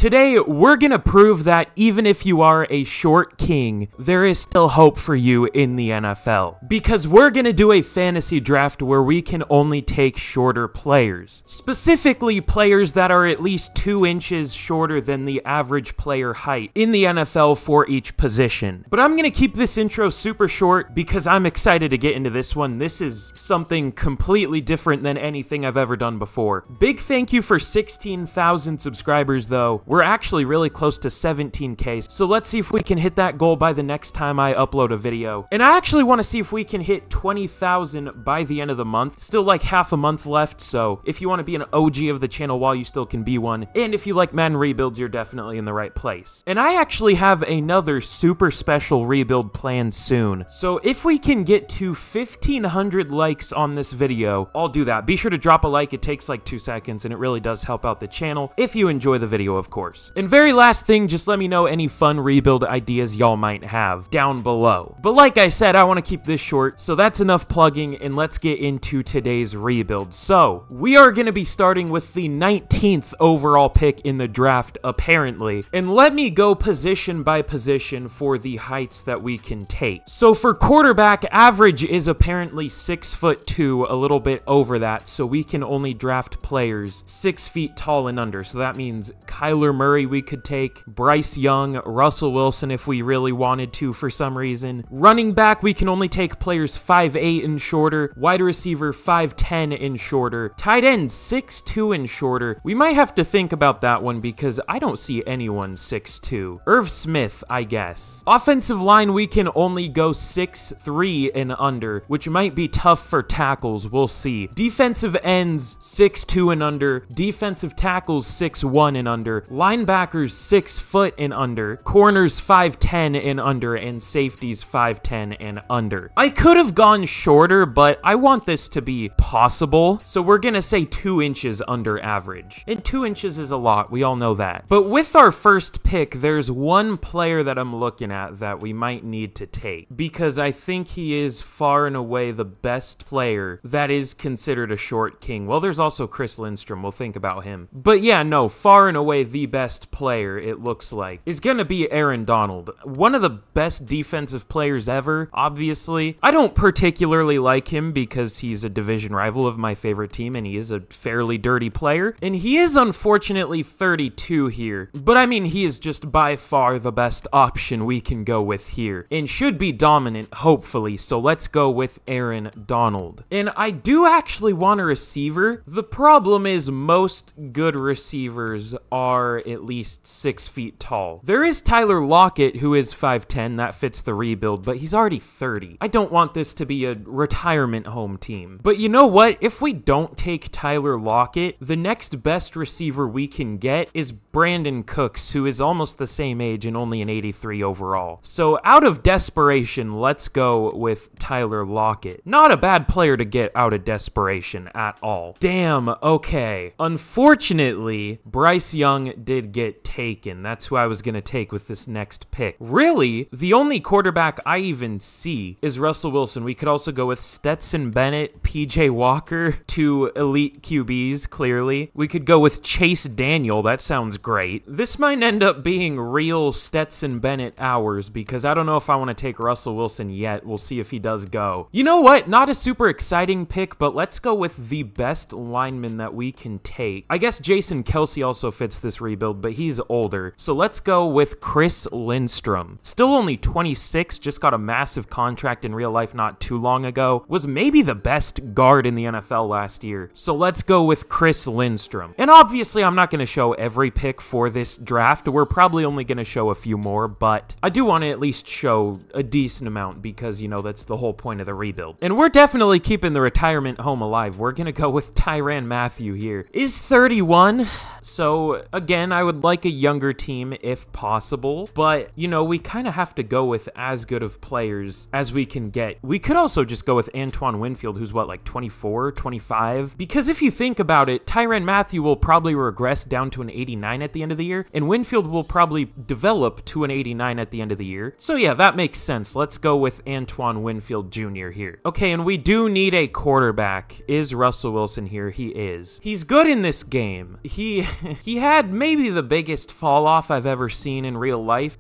Today, we're gonna prove that even if you are a short king, there is still hope for you in the NFL. Because we're gonna do a fantasy draft where we can only take shorter players. Specifically, players that are at least 2 inches shorter than the average player height in the NFL for each position. But I'm gonna keep this intro super short because I'm excited to get into this one. This is something completely different than anything I've ever done before. Big thank you for 16,000 subscribers though. We're actually really close to 17K, so let's see if we can hit that goal by the next time I upload a video. And I actually want to see if we can hit 20,000 by the end of the month. Still like half a month left, so if you want to be an OG of the channel while you still can be one, and if you like Madden rebuilds, you're definitely in the right place. And I actually have another super special rebuild planned soon. So if we can get to 1,500 likes on this video, I'll do that. Be sure to drop a like. It takes like 2 seconds, and it really does help out the channel if you enjoy the video, of course. And very last thing, just let me know any fun rebuild ideas y'all might have down below. But like I said, I want to keep this short, so that's enough plugging, and let's get into today's rebuild. So, we are going to be starting with the 19th overall pick in the draft, apparently. And let me go position by position for the heights that we can take. So for quarterback, average is apparently 6'2", a little bit over that, so we can only draft players 6 feet tall and under. So that means Kyler Murray we could take, Bryce Young, Russell Wilson if we really wanted to for some reason. Running back, we can only take players 5'8" and shorter. Wide receiver, 5'10" and shorter. Tight end, 6'2" and shorter. We might have to think about that one because I don't see anyone 6'2". Irv Smith, I guess. Offensive line, we can only go 6'3" and under, which might be tough for tackles. We'll see. Defensive ends, 6'2" and under. Defensive tackles, 6'1" and under. Linebackers 6 foot and under, corners 5'10" and under, and safeties 5'10" and under. I could have gone shorter, but I want this to be possible, so we're gonna say 2 inches under average. And 2 inches is a lot, we all know that. But with our first pick, there's one player that I'm looking at that we might need to take, because I think he is far and away the best player that is considered a short king. Well, there's also Chris Lindstrom, we'll think about him. But yeah, no, far and away the best player, it looks like, is gonna be Aaron Donald. One of the best defensive players ever, obviously. I don't particularly like him because he's a division rival of my favorite team and he is a fairly dirty player. And he is unfortunately 32 here. But I mean, he is just by far the best option we can go with here. And should be dominant, hopefully. So let's go with Aaron Donald. And I do actually want a receiver. The problem is most good receivers are at least 6 feet tall. There is Tyler Lockett, who is 5'10", that fits the rebuild, but he's already 30. I don't want this to be a retirement home team. But you know what? If we don't take Tyler Lockett, the next best receiver we can get is Brandon Cooks, who is almost the same age and only an 83 overall. So out of desperation, let's go with Tyler Lockett. Not a bad player to get out of desperation at all. Damn, okay. Unfortunately, Bryce Young did get taken. That's who I was going to take with this next pick. Really, the only quarterback I even see is Russell Wilson. We could also go with Stetson Bennett, PJ Walker, 2 elite QBs, clearly. We could go with Chase Daniel. That sounds great. This might end up being real Stetson Bennett hours because I don't know if I want to take Russell Wilson yet. We'll see if he does go. You know what? Not a super exciting pick, but let's go with the best lineman that we can take. I guess Jason Kelce also fits this rebuild, but he's older. So let's go with Chris Lindstrom. Still only 26, just got a massive contract in real life not too long ago. Was maybe the best guard in the NFL last year. So let's go with Chris Lindstrom. And obviously, I'm not going to show every pick for this draft. We're probably only going to show a few more, but I do want to at least show a decent amount because, you know, that's the whole point of the rebuild. And we're definitely keeping the retirement home alive. We're going to go with Tyrann Mathieu here. Is 31. So again, I would like a younger team if possible, but you know, we kind of have to go with as good of players as we can get. We could also just go with Antoine Winfield, who's what, like 24, 25? Because if you think about it, Tyrann Mathieu will probably regress down to an 89 at the end of the year, and Winfield will probably develop to an 89 at the end of the year. So yeah, that makes sense. Let's go with Antoine Winfield Jr. here. Okay, and we do need a quarterback. Is Russell Wilson here? He is. He's good in this game. He had maybe maybe the biggest fall off I've ever seen in real life,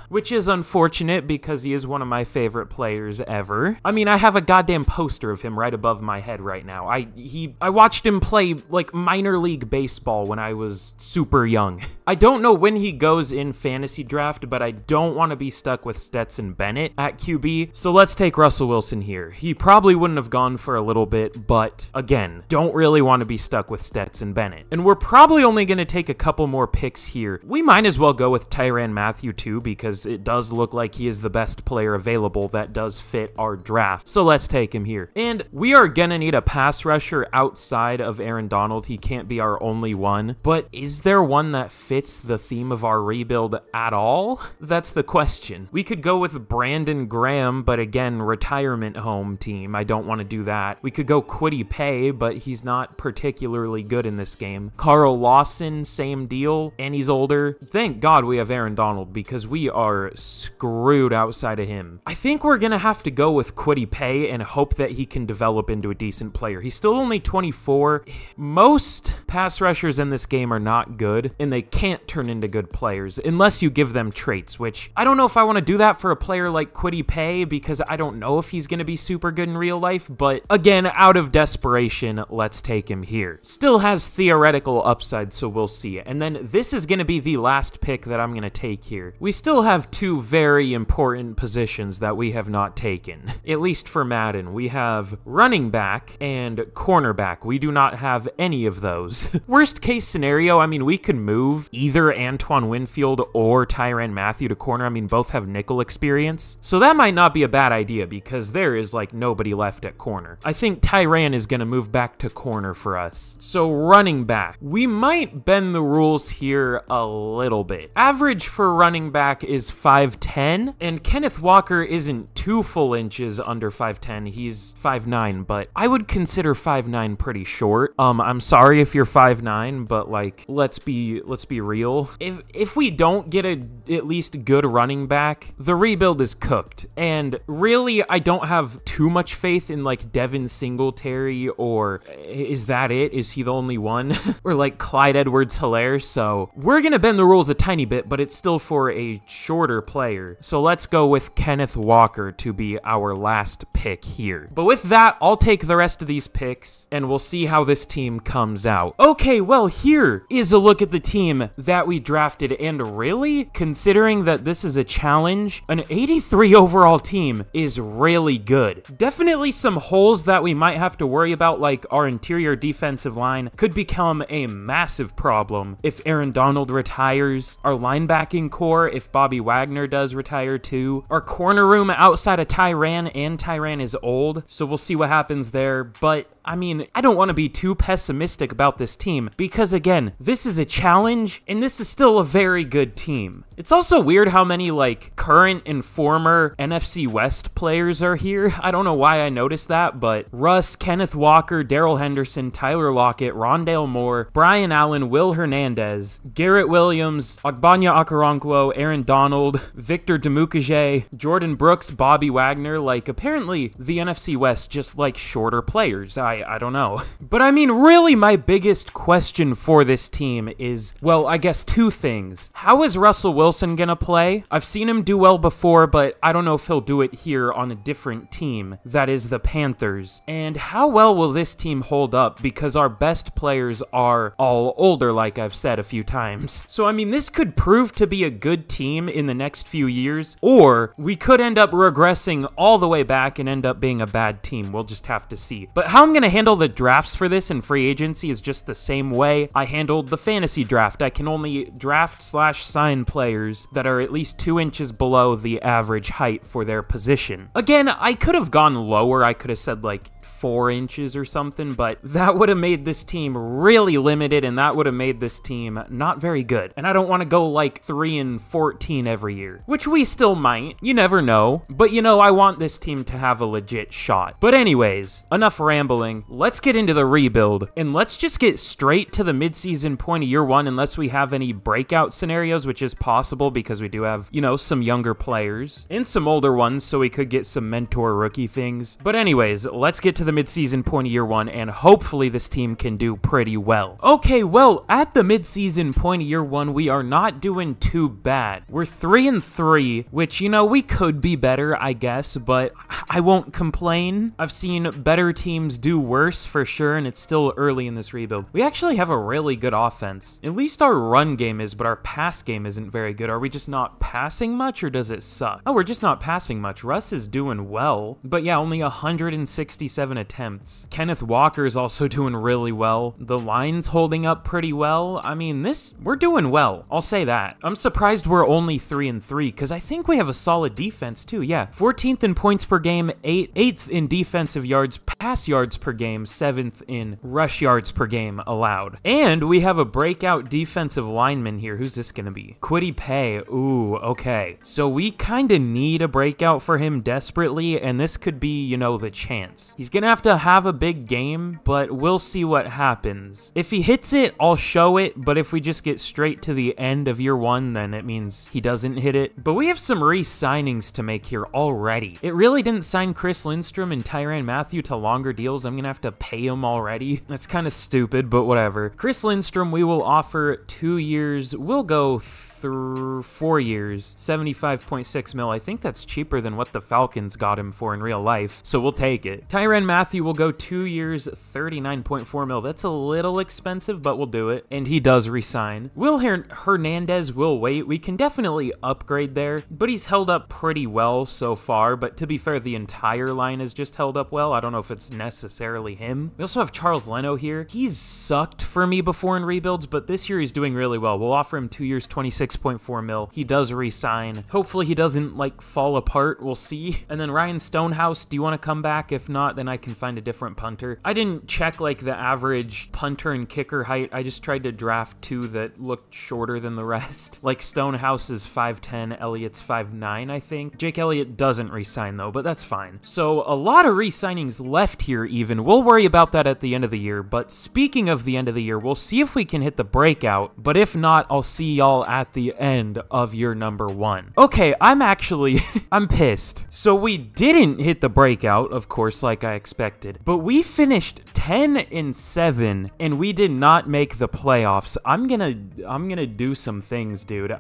which is unfortunate because he is one of my favorite players ever. I mean, I have a goddamn poster of him right above my head right now. I watched him play like minor league baseball when I was super young. I don't know when he goes in fantasy draft, but I don't want to be stuck with Stetson Bennett at QB, so let's take Russell Wilson here. He probably wouldn't have gone for a little bit, but again, don't really want to be stuck with Stetson Bennett. And we're probably only going to take a couple more picks here. We might as well go with Tyrann Mathieu too, because it does look like he is the best player available that does fit our draft. So let's take him here. And we are going to need a pass rusher outside of Aaron Donald. He can't be our only one, but is there one that fits the theme of our rebuild at all? That's the question. We could go with Brandon Graham, but again, retirement home team. I don't want to do that. We could go Kwity Paye, but he's not particularly good in this game. Carl Lawson, same deal, and he's older. Thank God we have Aaron Donald because we are screwed outside of him. I think we're going to have to go with Kwity Paye and hope that he can develop into a decent player. He's still only 24. Most pass rushers in this game are not good, and they can't turn into good players unless you give them traits, which I don't know if I want to do that for a player like Kwity Paye because I don't know if he's going to be super good in real life, but again, out of desperation, let's take him here. Still has theoretical upside, so we'll see. And then this is going to be the last pick that I'm going to take here. We still have two very important positions that we have not taken, at least for Madden. We have running back and cornerback. We do not have any of those. Worst case scenario, I mean, we could move either Antoine Winfield or Tyrann Mathieu to corner. I mean, both have nickel experience. So that might not be a bad idea because there is like nobody left at corner. I think Tyrann is going to move back to corner for us. So running back. We might bend the rules here a little bit. Average for running back is 5'10", and Kenneth Walker isn't 2 full inches under 5'10". He's 5'9", but I would consider 5'9" pretty short. I'm sorry if you're 5'9", but like, let's be real. If we don't get at least good running back, the rebuild is cooked. And really, I don't have too much faith in like Devin Singletary, or is that it? Is he the only one? Or like Clyde Edwards-Helaire. So we're gonna bend the rules a tiny bit, but it's still for a shorter player. So let's go with Kenneth Walker to be our last pick here. But with that, I'll take the rest of these picks and we'll see how this team comes out. Okay, well, here is a look at the team that we drafted, and really, considering that this is a challenge, an 83 overall team is really good. Definitely some holes that we might have to worry about, like our interior defensive line could become a massive problem if Aaron Donald retires, our linebacking core if Bobby Wagner does retire too, our corner room outside of Tyrann, and Tyrann is old, so we'll see what happens there. But I mean, I don't want to be too pessimistic about this team because, again, this is a challenge and this is still a very good team. It's also weird how many, like, current and former NFC West players are here. I don't know why I noticed that, but Russ, Kenneth Walker, Darrell Henderson, Tyler Lockett, Rondale Moore, Brian Allen, Will Hernandez, Garrett Williams, Ogbanya Okoronkwo, Aaron Donald, Victor Demukajay, Jordan Brooks, Bobby Wagner. Like, apparently the NFC West just like shorter players. I don't know. But I mean, really my biggest question for this team is, well, I guess two things. How is Russell Wilson gonna play? I've seen him do well before, but I don't know if he'll do it here on a different team, that is the Panthers. And how well will this team hold up because our best players are all older, like I've said a few times. So I mean, this could prove to be a good team in the next few years, or we could end up regressing all the way back and end up being a bad team. We'll just have to see. But how I'm going to handle the drafts for this in free agency is just the same way I handled the fantasy draft. I can only draft/sign players that are at least 2 inches below the average height for their position. Again, I could have gone lower. I could have said like 4 inches or something, but that would have made this team really limited, and that would have made this team not very good. And I don't want to go like 3-14 every year, which we still might. You never know. But you know, I want this team to have a legit shot. But anyways, enough rambling. rambling. Let's get into the rebuild, and let's just get straight to the midseason point of year one, unless we have any breakout scenarios, which is possible because we do have, you know, some younger players and some older ones, so we could get some mentor rookie things. But anyways, let's get to the midseason point of year one, and hopefully this team can do pretty well. Okay, well, at the midseason point of year one, we are not doing too bad. We're 3-3, which, you know, we could be better, I guess, but I won't complain. I've seen better teams do worse for sure, and it's still early in this rebuild. We actually have a really good offense. At least our run game is, but our pass game isn't very good. Are we just not passing much, or does it suck? Oh, we're just not passing much. Russ is doing well, but yeah, only 167 attempts. Kenneth Walker is also doing really well. The line's holding up pretty well. I mean, we're doing well. I'll say that. I'm surprised we're only 3-3, because I think we have a solid defense too. Yeah, 14th in points per game, 8th in defensive yards, pass yards per game, 7th in rush yards per game allowed. And we have a breakout defensive lineman here. Who's this gonna be? Kwity Paye. Ooh, okay. So we kind of need a breakout for him desperately, and this could be, you know, the chance. He's gonna have to have a big game, but we'll see what happens. If he hits it, I'll show it, but if we just get straight to the end of year one, then it means he doesn't hit it. But we have some re-signings to make here already. It really didn't sign Chris Lindstrom and Tyrann Mathieu to longer deals. I'm gonna have to pay him already. That's kind of stupid, but whatever. Chris Lindstrom, we will offer 2 years. We'll go through 4 years, 75.6 mil. I think that's cheaper than what the Falcons got him for in real life, so we'll take it. Tyrann Mathieu will go 2 years, 39.4 mil. That's a little expensive, but we'll do it. And he does resign. Will Hernandez will wait. We can definitely upgrade there, but he's held up pretty well so far. But to be fair, the entire line has just held up well. I don't know if it's necessarily him. We also have Charles Leno here. He's sucked for me before in rebuilds, but this year he's doing really well. We'll offer him 2 years, 26.4 mil. He does re-sign. Hopefully he doesn't like fall apart. We'll see. And then Ryan Stonehouse, do you want to come back? If not, then I can find a different punter. I didn't check like the average punter and kicker height. I just tried to draft 2 that looked shorter than the rest. Like Stonehouse is 5'10", Elliott's 5'9", I think. Jake Elliott doesn't re-sign though, but that's fine. So a lot of re-signings left here even. We'll worry about that at the end of the year. But speaking of the end of the year, we'll see if we can hit the breakout. But if not, I'll see y'all at the end of year number 1. Okay, I'm actually, I'm pissed. So we didn't hit the breakout, of course, like I expected, but we finished 10-7 and we did not make the playoffs. I'm gonna do some things, dude.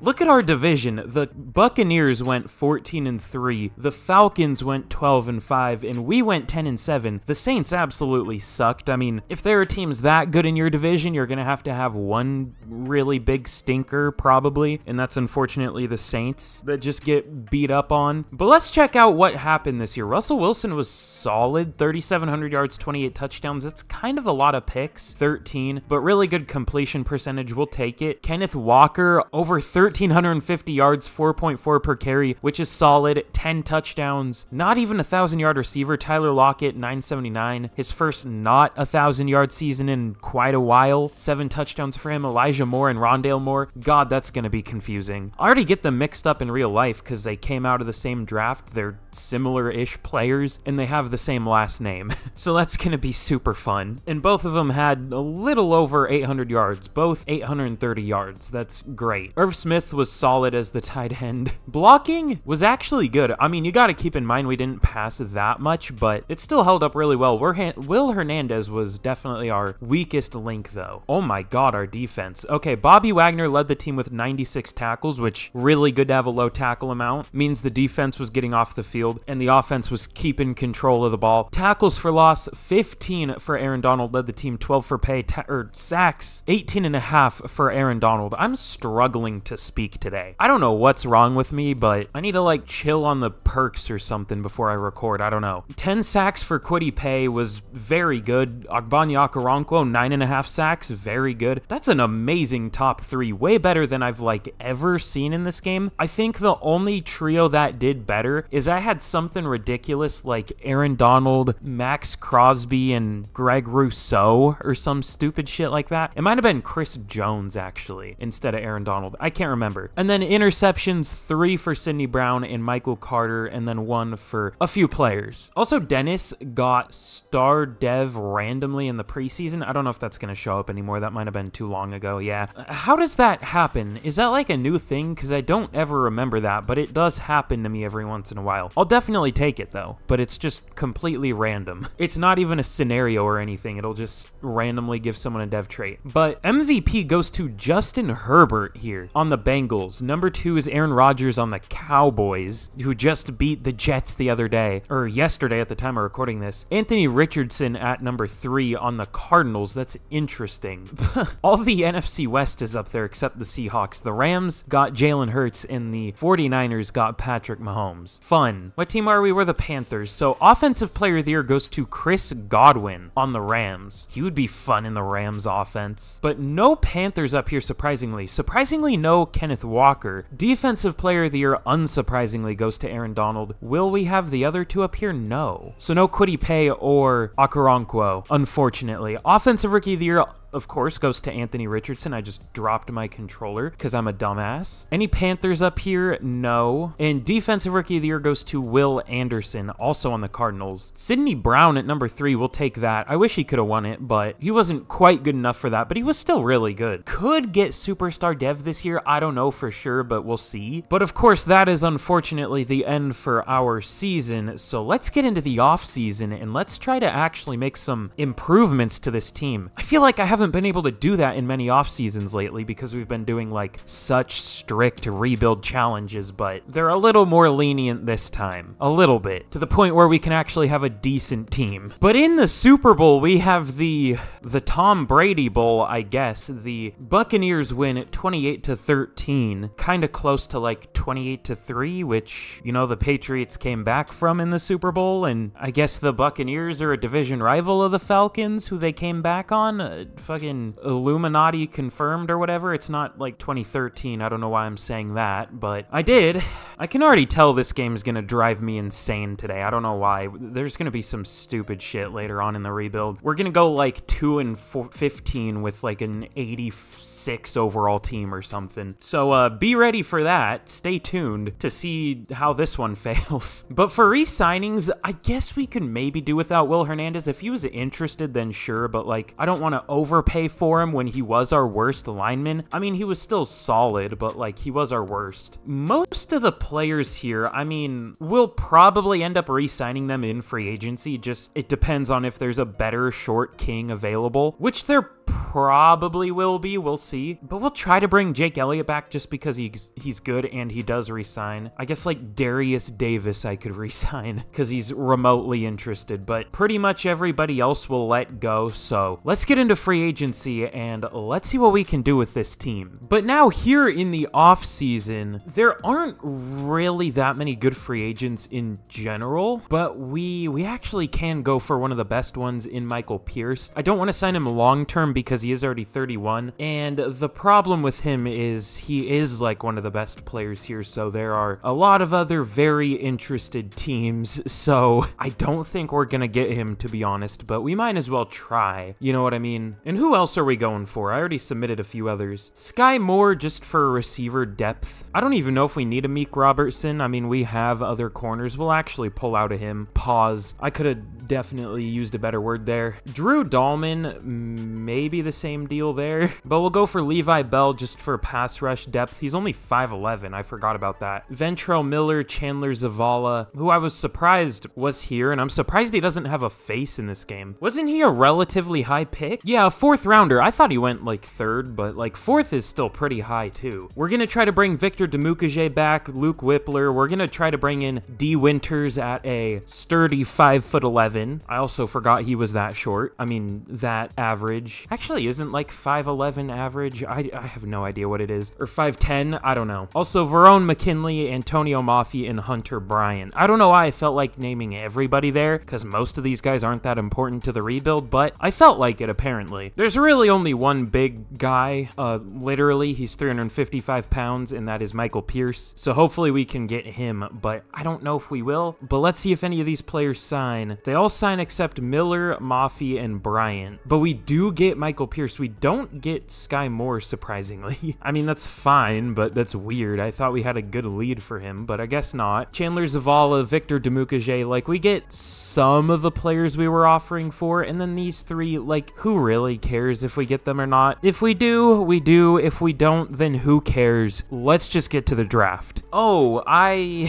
Look at our division. The Buccaneers went 14-3, the Falcons went 12-5, and we went 10-7. The Saints absolutely sucked. I mean, if there are teams that good in your division, you're gonna have to have one really big stinker probably, and that's unfortunately the Saints that just get beat up on. But let's check out what happened this year. Russell Wilson was solid, 3,700 yards, 28 touchdowns. That's kind of a lot of picks, 13, but really good completion percentage. We'll take it. Kenneth Walker, over 1,350 yards, 4.4 per carry, which is solid, 10 touchdowns. Not even a 1,000-yard receiver. Tyler Lockett, 979. His first not 1,000-yard season in quite a while. 7 touchdowns for him. Elijah Moore and Rondale Moore. God, that's going to be confusing. I already get them mixed up in real life because they came out of the same draft. They're similar-ish players, and they have the same last name. So that's going to be super fun. And both of them had a little over 800 yards, both 830 yards. That's great. Irv Smith was solid as the tight end. Blocking was actually good. I mean, you got to keep in mind we didn't pass that much, but it still held up really well. Will Hernandez was definitely our weakest link, though. Oh my God, our defense. Okay, Bobby Wagner led the team with 96 tackles, which really good to have a low tackle amount. Means the defense was getting off the field and the offense was keeping control of the ball. Tackles for loss, 15 for Aaron Donald, led the team, 12 for Paye, sacks, 18.5 for Aaron Donald. I'm struggling to speak today. I don't know what's wrong with me, but I need to like chill on the perks or something before I record. I don't know. 10 sacks for Kwity Paye was very good. Ogbonnia Okoronkwo, 9.5 sacks, very good. That's an amazing top 3, way better than than I've like ever seen in this game. I think the only trio that did better is I had something ridiculous like Aaron Donald, Max Crosby, and Greg Rousseau or some stupid shit like that. It might have been Chris Jones actually instead of Aaron Donald. I can't remember. And then interceptions, 3 for Sidney Brown and Michael Carter, and then 1 for a few players. Also, Dennis got star dev randomly in the preseason. I don't know if that's going to show up anymore. That might have been too long ago. Yeah. How does that happen? Is that like a new thing? Because I don't ever remember that, but it does happen to me every once in a while. I'll definitely take it though, but it's just completely random. It's not even a scenario or anything. It'll just randomly give someone a dev trait. But MVP goes to Justin Herbert here on the Bengals. Number 2 is Aaron Rodgers on the Cowboys, who just beat the Jets the other day, or yesterday at the time of recording this. Anthony Richardson at number 3 on the Cardinals. That's interesting. All the NFC West is up there except the Seahawks. The Rams got Jalen Hurts and the 49ers got Patrick Mahomes. Fun. What team are we? We're the Panthers. So Offensive Player of the Year goes to Chris Godwin on the Rams. He would be fun in the Rams offense. But no Panthers up here, surprisingly. Surprisingly, no Kenneth Walker. Defensive Player of the Year, unsurprisingly, goes to Aaron Donald. Will we have the other 2 up here? No. So no Kwity Paye or Okoronkwo, unfortunately. Offensive Rookie of the Year, of course, goes to Anthony Richardson. I just dropped my controller because I'm a dumbass. Any Panthers up here? No. And Defensive Rookie of the Year goes to Will Anderson, also on the Cardinals. Sidney Brown at number 3, we'll take that. I wish he could have won it, but he wasn't quite good enough for that, but he was still really good. Could get Superstar Dev this year. I don't know for sure, but we'll see. But of course, that is unfortunately the end for our season. So let's get into the off season and let's try to actually make some improvements to this team. I feel like I haven't been able to do that in many off seasons lately because we've been doing like such strict rebuild challenges, but they're a little more lenient this time. A little bit. To the point where we can actually have a decent team. But in the Super Bowl, we have the Tom Brady Bowl, I guess. The Buccaneers win at 28-13. Kind of close to like 28-3, which, you know, the Patriots came back from in the Super Bowl, and I guess the Buccaneers are a division rival of the Falcons, who they came back on. Fucking Illuminati confirmed or whatever. It's not like 2013. I don't know why I'm saying that, but I did. I can already tell this game is going to drive me insane today. I don't know why. There's going to be some stupid shit later on in the rebuild. We're going to go like 2-15 with like an 86 overall team or something. So be ready for that. Stay tuned to see how this one fails. But for re-signings, I guess we could maybe do without Will Hernandez. If he was interested, then sure, but like I don't want to overpay for him when he was our worst lineman. I mean, he was still solid, but like he was our worst. Most of the players here, I mean, we'll probably end up re-signing them in free agency. Just it depends on if there's a better short king available, which there probably will be. We'll see. But we'll try to bring Jake Elliott back just because he's good and he does re-sign. I guess like Darius Davis I could re-sign because he's remotely interested, but pretty much everybody else will let go. So let's get into free agency and let's see what we can do with this team. But now here in the off season, there aren't really that many good free agents in general, but we actually can go for one of the best ones in Michael Pierce. I don't want to sign him long term because he is already 31, and the problem with him is he is like one of the best players here, so there are a lot of other very interested teams, so I don't think we're gonna get him, to be honest, but we might as well try, you know what I mean? And who else are we going for? I already submitted a few others. Sky Moore just for receiver depth. I don't even know if we need a Meek Robertson. I mean, we have other corners. We'll actually pull out of him. Pause. I could have definitely used a better word there. Drew Dahlman, maybe the same deal there, but we'll go for Levi Bell just for pass rush depth. He's only 5'11". I forgot about that. Ventrell Miller, Chandler Zavala, who I was surprised was here, and I'm surprised he doesn't have a face in this game. Wasn't he a relatively high pick? Yeah, a 4th rounder. I thought he went like 3rd, but like 4th is still pretty high too. We're gonna try to bring Victor Demukage back, Luke Whippler. We're gonna try to bring in D Winters at a sturdy 5'11". I also forgot he was that short. I mean, that average. Actually, really isn't like 5'11" average. I have no idea what it is. Or 5'10", I don't know. Also, Verone McKinley, Antonio Mafi, and Hunter Bryant. I don't know why I felt like naming everybody there, because most of these guys aren't that important to the rebuild, but I felt like it apparently. There's really only one big guy, literally, he's 355 pounds, and that is Michael Pierce. So hopefully we can get him, but I don't know if we will. But let's see if any of these players sign. They all sign except Miller, Mafi, and Bryant. But we do get Michael Pierce. We don't get Sky Moore, surprisingly. I mean, that's fine, but that's weird. I thought we had a good lead for him, but I guess not. Chandler Zavala, Victor Demukage, like, we get some of the players we were offering for, and then these three, like, who really cares if we get them or not? If we do, we do. If we don't, then who cares? Let's just get to the draft. Oh, I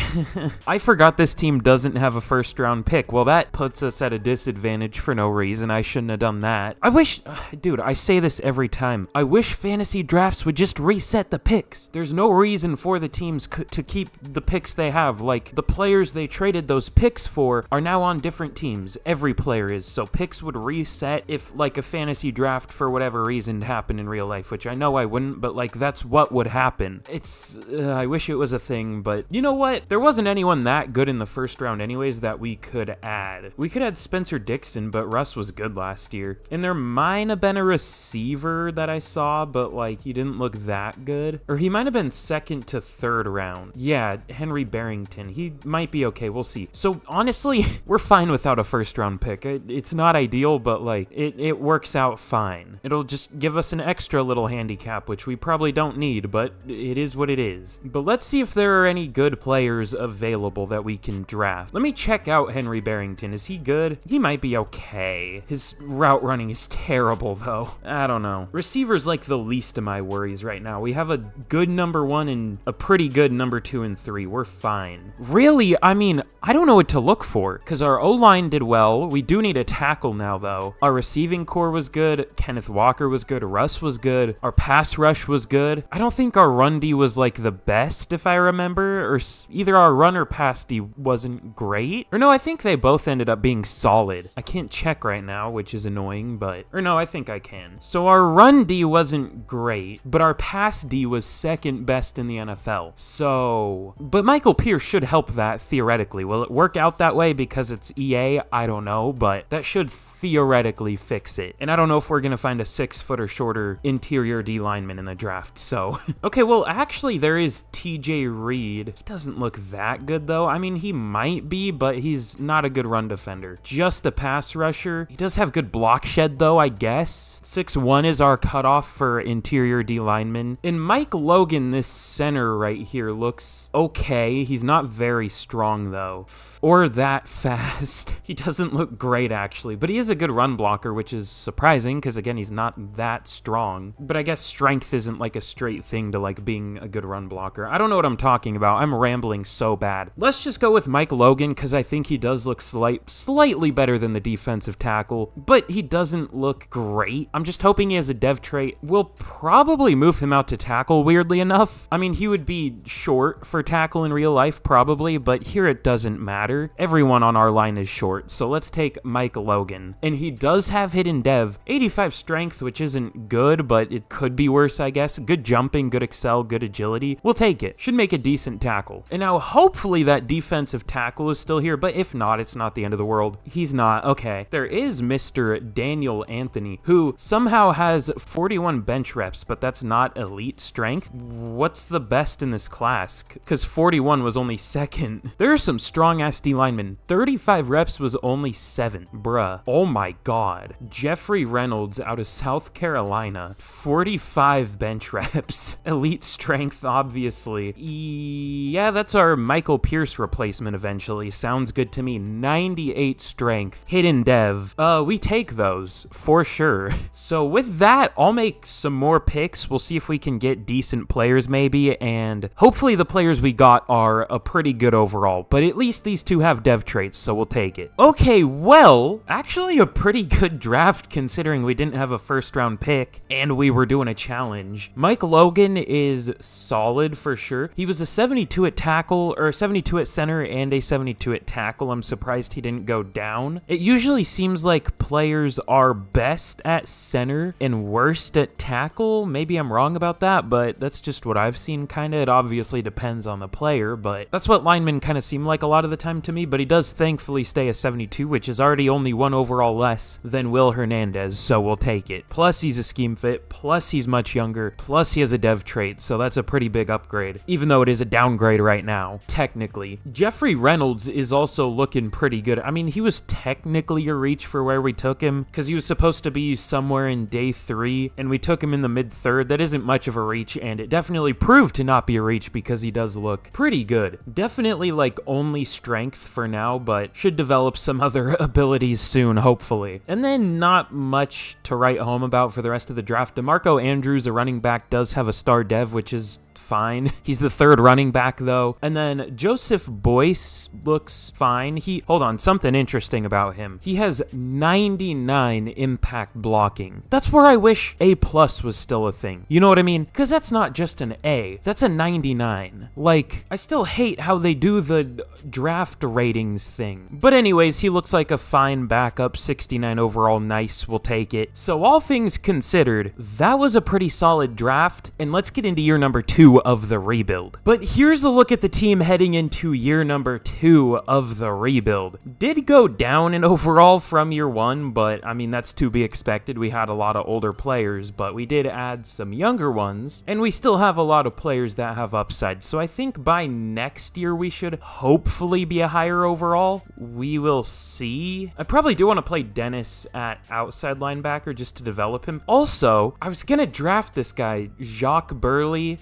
forgot this team doesn't have a first-round pick. Well, that puts us at a disadvantage for no reason. I shouldn't have done that. I wish, dude, I say this every time. I wish fantasy drafts would just reset the picks. There's no reason for the teams to keep the picks they have. Like, the players they traded those picks for are now on different teams. Every player is. So picks would reset if, like, a fantasy draft for whatever reason happened in real life, which I know I wouldn't, but, like, that's what would happen. It's, I wish it was a thing, but you know what? There wasn't anyone that good in the first round anyways that we could add. We could add Spencer Dixon, but Russ was good last year. And there might have been a receiver that I saw, but, like, he didn't look that good. Or he might have been second to third round. Yeah, Henry Barrington. He might be okay. We'll see. So, honestly, we're fine without a first round pick. It's not ideal, but, like, it works out fine. It'll just give us an extra little handicap, which we probably don't need, but it is what it is. But let's see if there are any good players available that we can draft. Let me check out Henry Barrington. Is he good? He might be okay. His route running is terrible, though. I don't know. Receiver's like the least of my worries right now. We have a good number 1 and a pretty good number 2 and 3. We're fine. Really, I mean, I don't know what to look for, because our O-line did well. We do need a tackle now, though. Our receiving core was good. Kenneth Walker was good. Russ was good. Our pass rush was good. I don't think our run D was, like, the best, if I remember, or either our run or pass D wasn't great. Or no, I think they both ended up being solid. I can't check right now, which is annoying, but... Or no, I think I can. So our run D wasn't great, but our pass D was second best in the NFL. So... But Michael Pierce should help that, theoretically. Will it work out that way because it's EA? I don't know, but that should theoretically fix it. And I don't know if we're gonna find a 6-foot or shorter interior D lineman in the draft, so... Okay, well, actually, there is TJ Reed. He doesn't look that good, though. I mean, he might be, but he's not a good run defender. Just a pass rusher. He does have good block shed, though, I guess. 6'1" is our cutoff for interior D lineman. And Mike Logan, this center right here, looks okay. He's not very strong, though. Or that fast. He doesn't look great, actually, but he is a good run blocker, which is surprising, because, again, he's not that strong. But I guess strength isn't, like, a straight thing to, like, being a good run blocker. I don't know what I'm talking about. I'm rambling so bad. Let's just go with Mike Logan, because I think he does look slightly better than the defensive tackle, but he doesn't look great. I'm just hoping he has a dev trait. We'll probably move him out to tackle, weirdly enough. I mean, he would be short for tackle in real life, probably, but here it doesn't matter. Everyone on our line is short, so let's take Mike Logan. And he does have hidden dev. 85 strength, which isn't good, but it could be worse, I guess. Good jumping, good excel, good agility. We'll take it. Should make a decent tackle. And now, hopefully, that defensive tackle is still here, but if not, it's not the end of the world. He's not. Okay. There is Mr. Daniel Anthony, who somehow has 41 bench reps, but that's not elite strength. What's the best in this class? Because 41 was only second. There are some strong-ass D linemen. 35 reps was only 7. Bruh. Oh my god. Jeffrey Reynolds out of South Carolina. 45 bench reps. Elite strength, obviously. Yeah, that's our Michael Pierce replacement eventually. Sounds good to me. 98 strength. Hidden dev. We take those, for sure. So with that, I'll make some more picks. We'll see if we can get decent players maybe, and hopefully the players we got are a pretty good overall, but at least these two have dev traits, so we'll take it. Okay, well, actually a pretty good draft considering we didn't have a first round pick and we were doing a challenge. Mike Logan is solid for sure. He was was a 72 at tackle, or a 72 at center and a 72 at tackle. I'm surprised he didn't go down. It usually seems like players are best at center and worst at tackle. Maybe I'm wrong about that, but that's just what I've seen kinda. It obviously depends on the player, but that's what linemen kind of seem like a lot of the time to me. But he does thankfully stay a 72, which is already only 1 overall less than Will Hernandez, so we'll take it. Plus he's a scheme fit, plus he's much younger, plus he has a dev trait, so that's a pretty big upgrade, even though it is a downgrade right now, technically. Jeffrey Reynolds is also looking pretty good. I mean, he was technically a reach for where we took him, because he was supposed to be somewhere in day 3, and we took him in the mid-3rd. That isn't much of a reach, and it definitely proved to not be a reach because he does look pretty good. Definitely like only strength for now, but should develop some other abilities soon, hopefully. And then not much to write home about for the rest of the draft. DeMarco Andrews, a running back, does have a star dev, which is fine. He's the 3rd running back though. And then Joseph Boyce looks fine. Hold on, something interesting about him. He has 99 impact blocking. That's where I wish A+ was still a thing. You know what I mean? Because that's not just an A, that's a 99. Like, I still hate how they do the draft ratings thing. But anyways, he looks like a fine backup, 69 overall, nice, we'll take it. So all things considered, that was a pretty solid draft, and let's get into year number 2 of the rebuild. But here's a look at the team heading into year number 2 of the rebuild. Did go down in overall from year 1, but I mean, that's to be expected. We had a lot of older players, but we did add some younger ones, and we still have a lot of players that have upside. So I think by next year, we should hopefully be a higher overall. We will see. I probably do want to play Dennis at outside linebacker just to develop him. Also, I was gonna draft this guy, Jacques Burley.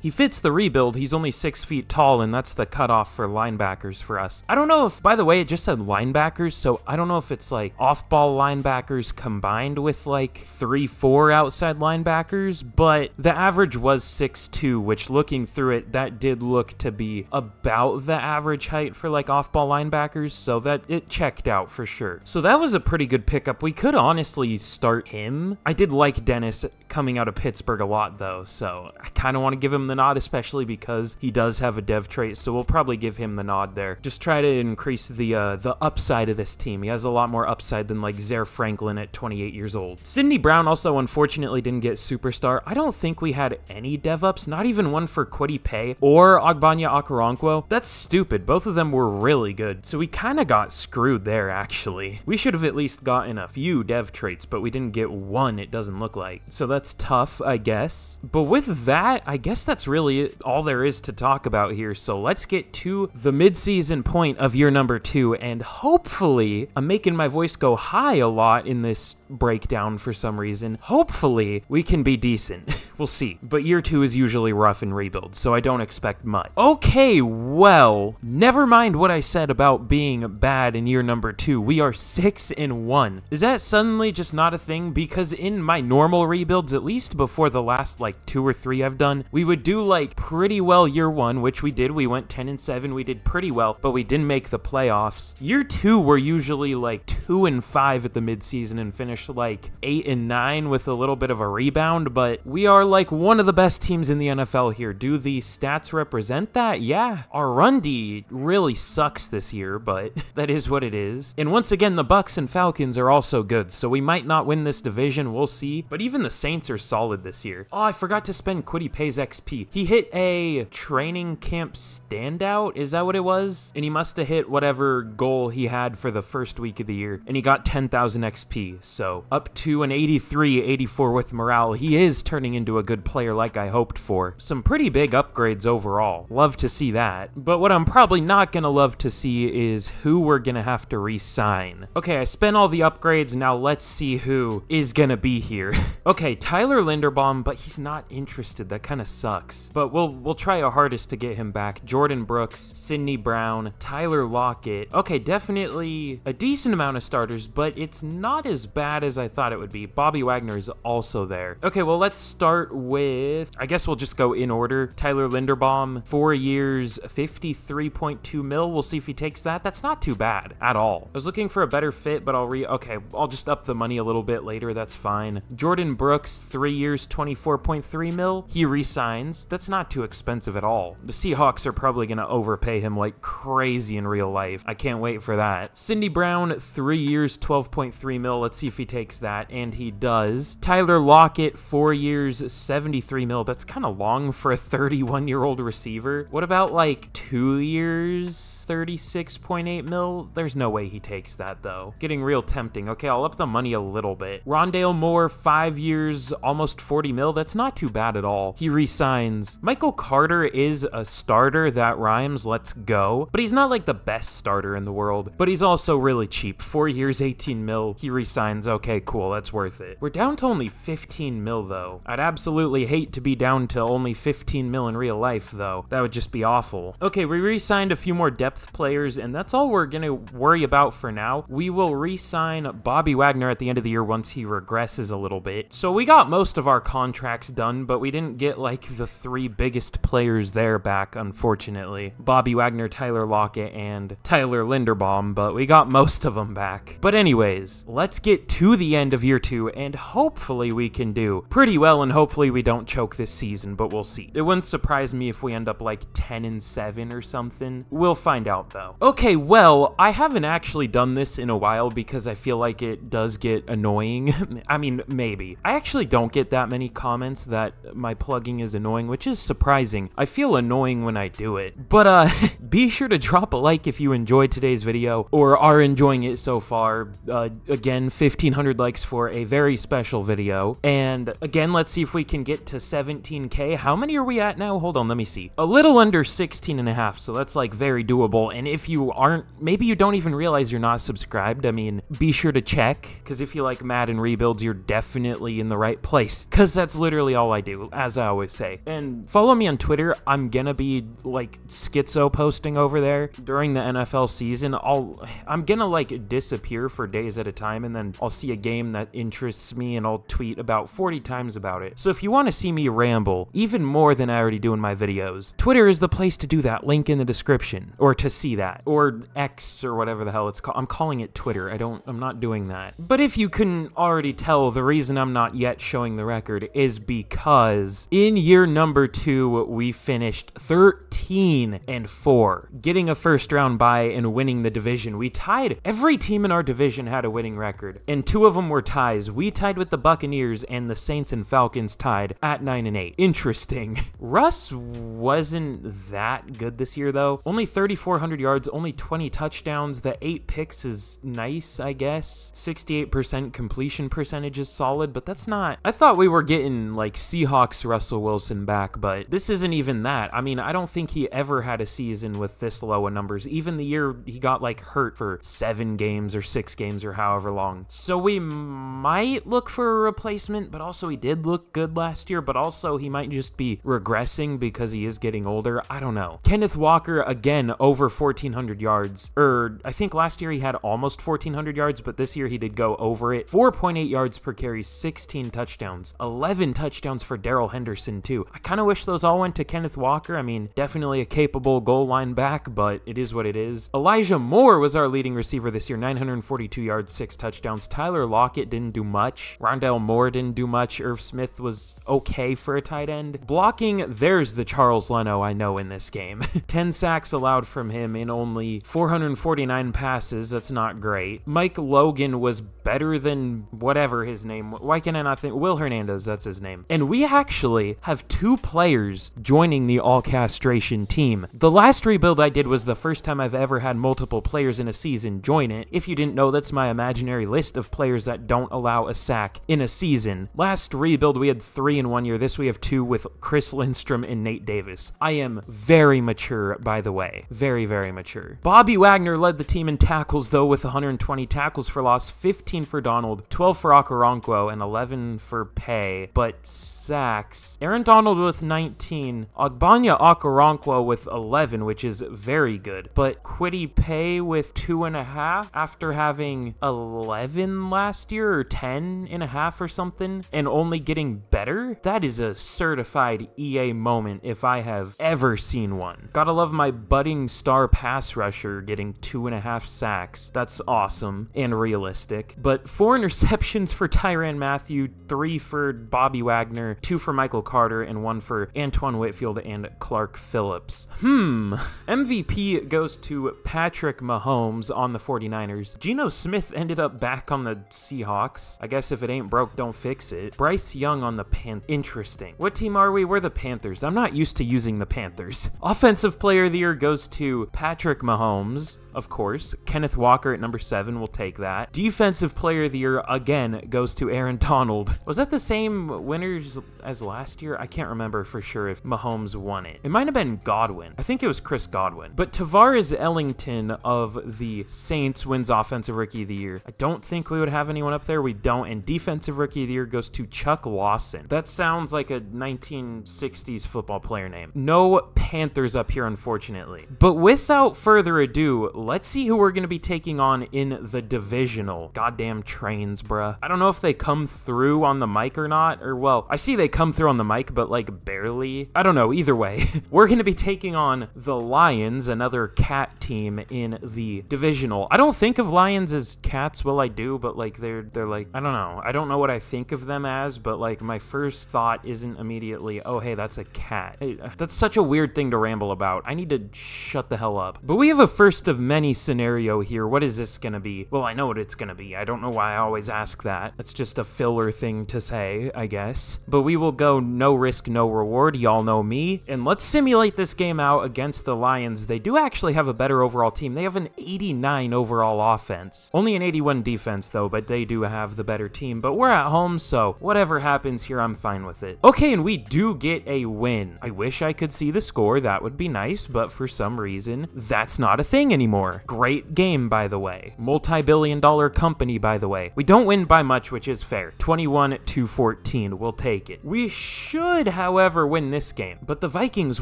He fits the rebuild. He's only 6 feet tall, and that's the cutoff for linebackers for us. I don't know if, by the way, it just said linebackers, so I don't know if it's like off-ball linebackers combined with like 3-4 outside linebackers, but the average was 6'2", which looking through it, that did look to be about the average height for like off-ball linebackers, so that it checked out for sure. So that was a pretty good pickup. We could honestly start him. I did like Dennis coming out of Pittsburgh a lot though, so I kind of want to give him the nod, especially because he does have a dev trait, so we'll probably give him the nod there. Just try to increase the upside of this team. He has a lot more upside than like Zaire Franklin at 28 years old. Sidney Brown also unfortunately didn't get superstar. I don't think we had any dev ups, not even one for Kwity Paye or Ogbanya Okoronkwo. That's stupid. Both of them were really good, so we kind of got screwed there actually. We should have at least gotten a few dev traits, but we didn't get one, it doesn't look like. So that's tough, I guess. But with that, I guess that's really all there is to talk about here. So let's get to the mid-season point of year number 2, and hopefully, I'm making my voice go high a lot in this breakdown for some reason. Hopefully, we can be decent. We'll see. But year 2 is usually rough in rebuild, so I don't expect much. Okay, well, never mind what I said about being bad in year number 2. We are 6-1. Is that suddenly just not a thing? Because in my normal rebuilds, at least before the last like 2 or 3 I've done, we would do like pretty well year 1, which we did. We went 10-7. We did pretty well, but we didn't make the playoffs. Year 2, we're usually like 2-5 at the midseason and finish like 8-9 with a little bit of a rebound, but we are like one of the best teams in the NFL here. Do the stats represent that? Yeah. Our run D really sucks this year, but that is what it is. And once again, the Bucks and Falcons are also good, so we might not win this division. We'll see. But even the Saints are solid this year. Oh, I forgot to spend Kwity Paye's XP. He hit a training camp standout. Is that what it was? And he must have hit whatever goal he had for the first week of the year. And he got 10,000 XP. So up to an 83, 84 with morale. He is turning into a good player like I hoped for. Some pretty big upgrades overall. Love to see that. But what I'm probably not going to love to see is who we're going to have to re-sign. Okay, I spent all the upgrades. Now let's see who is going to be here. Okay, Tyler Linderbaum, but he's not interested. That kind of sucks. But we'll try our hardest to get him back. Jordan Brooks, Sidney Brown, Tyler Lockett. Okay, definitely a decent amount of starters, but it's not as bad as I thought it would be. Bobby Wagner is also there. Okay, well, let's start with, I guess we'll just go in order. Tyler Linderbaum, 4 years, 53.2 mil. We'll see if he takes that. That's not too bad at all. I was looking for a better fit, but okay, I'll just up the money a little bit later. That's fine. Jordan Brooks, 3 years, 24.3 mil. He resigns. That's not too expensive. expensive at all. The Seahawks are probably going to overpay him like crazy in real life. I can't wait for that. Cindy Brown, 3 years, 12.3 mil. Let's see if he takes that, and he does. Tyler Lockett, 4 years, 73 mil. That's kind of long for a 31-year-old receiver. What about like 2 years? 36.8 mil. There's no way he takes that though. Getting real tempting. Okay, I'll up the money a little bit. Rondale Moore, 5 years, almost 40 mil. That's not too bad at all. He resigns. Michael Carter is a starter. That rhymes. Let's go. But he's not like the best starter in the world. But he's also really cheap. 4 years, 18 mil. He resigns. Okay, cool. That's worth it. We're down to only 15 mil though. I'd absolutely hate to be down to only 15 mil in real life though. That would just be awful. Okay, we re-signed a few more depth players, and that's all we're gonna worry about for now. We will re-sign Bobby Wagner at the end of the year once he regresses a little bit. So we got most of our contracts done, but we didn't get like the 3 biggest players there back, unfortunately. Bobby Wagner, Tyler Lockett, and Tyler Linderbaum, but we got most of them back. But anyways, let's get to the end of year 2, and hopefully we can do pretty well, and hopefully we don't choke this season, but we'll see. It wouldn't surprise me if we end up like 10-7 or something. We'll find out though. Okay, well, I haven't actually done this in a while because I feel like it does get annoying. I mean, maybe. I actually don't get that many comments that my plugging is annoying, which is surprising. I feel annoying when I do it. But be sure to drop a like if you enjoyed today's video or are enjoying it so far. Again, 1,500 likes for a very special video. And again, let's see if we can get to 17K. How many are we at now? Hold on, let me see. A little under 16.5, so that's like very doable. And if you aren't, maybe you don't even realize you're not subscribed. I mean, be sure to check, because if you like Madden rebuilds, you're definitely in the right place, because that's literally all I do, as I always say. And follow me on Twitter. I'm gonna be like schizo posting over there during the NFL season. I'm gonna like disappear for days at a time, and then I'll see a game that interests me and I'll tweet about 40 times about it. So if you want to see me ramble even more than I already do in my videos, Twitter is the place to do that. Link in the description, or to see that, or X, or whatever the hell it's called. I'm calling it Twitter. I'm not doing that. But if you couldn't already tell, the reason I'm not yet showing the record is because in year number 2, we finished 13-4, getting a first round bye and winning the division. We tied. Every team in our division had a winning record, and 2 of them were ties. We tied with the Buccaneers, and the Saints and Falcons tied at 9-8. Interesting. Russ wasn't that good this year though. Only 3,400 yards, only 20 touchdowns. The 8 picks is nice, I guess. 68% completion percentage is solid, but that's not... I thought we were getting like Seahawks Russell Wilson back, but this isn't even that. I mean, I don't think he ever had a season with this low of numbers. Even the year he got like hurt for 7 games or 6 games or however long. So we might look for a replacement, but also he did look good last year, but also he might just be regressing because he is getting older. I don't know. Kenneth Walker, again, over 1,400 yards. I think last year he had almost 1,400 yards, but this year he did go over it. 4.8 yards per carry, 16 touchdowns. 11 touchdowns for Darrell Henderson, too. I kind of wish those all went to Kenneth Walker. I mean, definitely a capable goal line back, but it is what it is. Elijah Moore was our leading receiver this year, 942 yards, 6 touchdowns. Tyler Lockett didn't do much. Rondale Moore didn't do much. Irv Smith was okay for a tight end. Blocking, there's the Charles Leno I know in this game. 10 sacks allowed from him in only 449 passes. That's not great. Mike Logan was better than whatever his name. Why can I not think? Will Hernandez, that's his name. And we actually have 2 players joining the all castration team. The last rebuild I did was the first time I've ever had multiple players in a season join it. If you didn't know, that's my imaginary list of players that don't allow a sack in a season. Last rebuild we had 3 in 1 year. This we have 2 with Chris Lindstrom and Nate Davis. I am very mature, by the way. Very, very mature. Bobby Wagner led the team in tackles though with 120 tackles for loss, 15 for Donald, 12 for Okoronkwo, and 11 for Pay. But sacks, Aaron Donald with 19, Ogbanya Okoronkwo Nwankwo with 11, which is very good. But Kwity Paye with 2.5 after having 11 last year or 10.5 or something and only getting better? That is a certified EA moment if I have ever seen one. Gotta love my budding star pass rusher getting 2.5 sacks. That's awesome and realistic. But 4 interceptions for Tyrann Mathieu, 3 for Bobby Wagner, 2 for Michael Carter, and 1 for Antoine Whitfield and Clark Phillips. MVP goes to Patrick Mahomes on the 49ers. Geno Smith ended up back on the Seahawks. I guess if it ain't broke, don't fix it. Bryce Young on the Panthers. Interesting. What team are we? We're the Panthers. I'm not used to using the Panthers. Offensive Player of the Year goes to Patrick Mahomes, of course. Kenneth Walker at number 7, we'll take that. Defensive Player of the Year, again, goes to Aaron Donald. Was that the same winners as last year? I can't remember for sure if Mahomes won it. It might have been Godwin. I think it was Chris Godwin. But Tavares Ellington of the Saints wins Offensive Rookie of the Year. I don't think we would have anyone up there. We don't. And Defensive Rookie of the Year goes to Chuck Lawson. That sounds like a 1960s football player name. No Panthers up here, unfortunately. But without further ado, let's see who we're going to be taking on in the divisional. Goddamn trains, bruh. I don't know if they come through on the mic or not, or well, I see they come through on the mic, but like barely. I don't know, either way. We're going to be taking on the Lions, another cat team in the divisional. I don't think of Lions as cats, well I do, but like they're like, I don't know. I don't know what I think of them as, but like my first thought isn't immediately, oh hey, that's a cat. Hey, that's such a weird thing to ramble about. I need to shut the hell up. But we have a first of many scenario here. What is this gonna be? Well, I know what it's gonna be. I don't know why I always ask that. That's just a filler thing to say, I guess. But we will go no risk, no reward. Y'all know me. And let's simulate this game out against the Lions. They do actually have a better overall team. They have an 89 overall offense. Only an 81 defense though, but they do have the better team. But we're at home, so whatever happens here, I'm fine with it. Okay, and we do get a win. I wish I could see the score. That would be nice, but for some reason, that's not a thing anymore. Great game, by the way. Multi-billion-dollar company, by the way. We don't win by much, which is fair. 21-14. We'll take it. We should, however, win this game, but the Vikings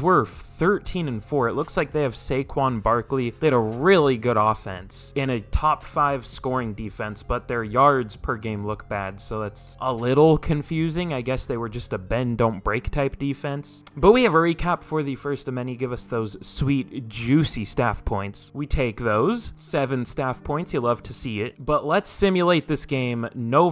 were 13-4. It looks like they have Saquon Barkley. They had a really good offense and a top 5 scoring defense, but their yards per game look bad, so that's a little confusing. I guess they were just a bend, don't break type defense. But we have a recap for the first of many. Give us those sweet, juicy staff points. We take those. 7 staff points. You love to see it. But let's simulate this game. No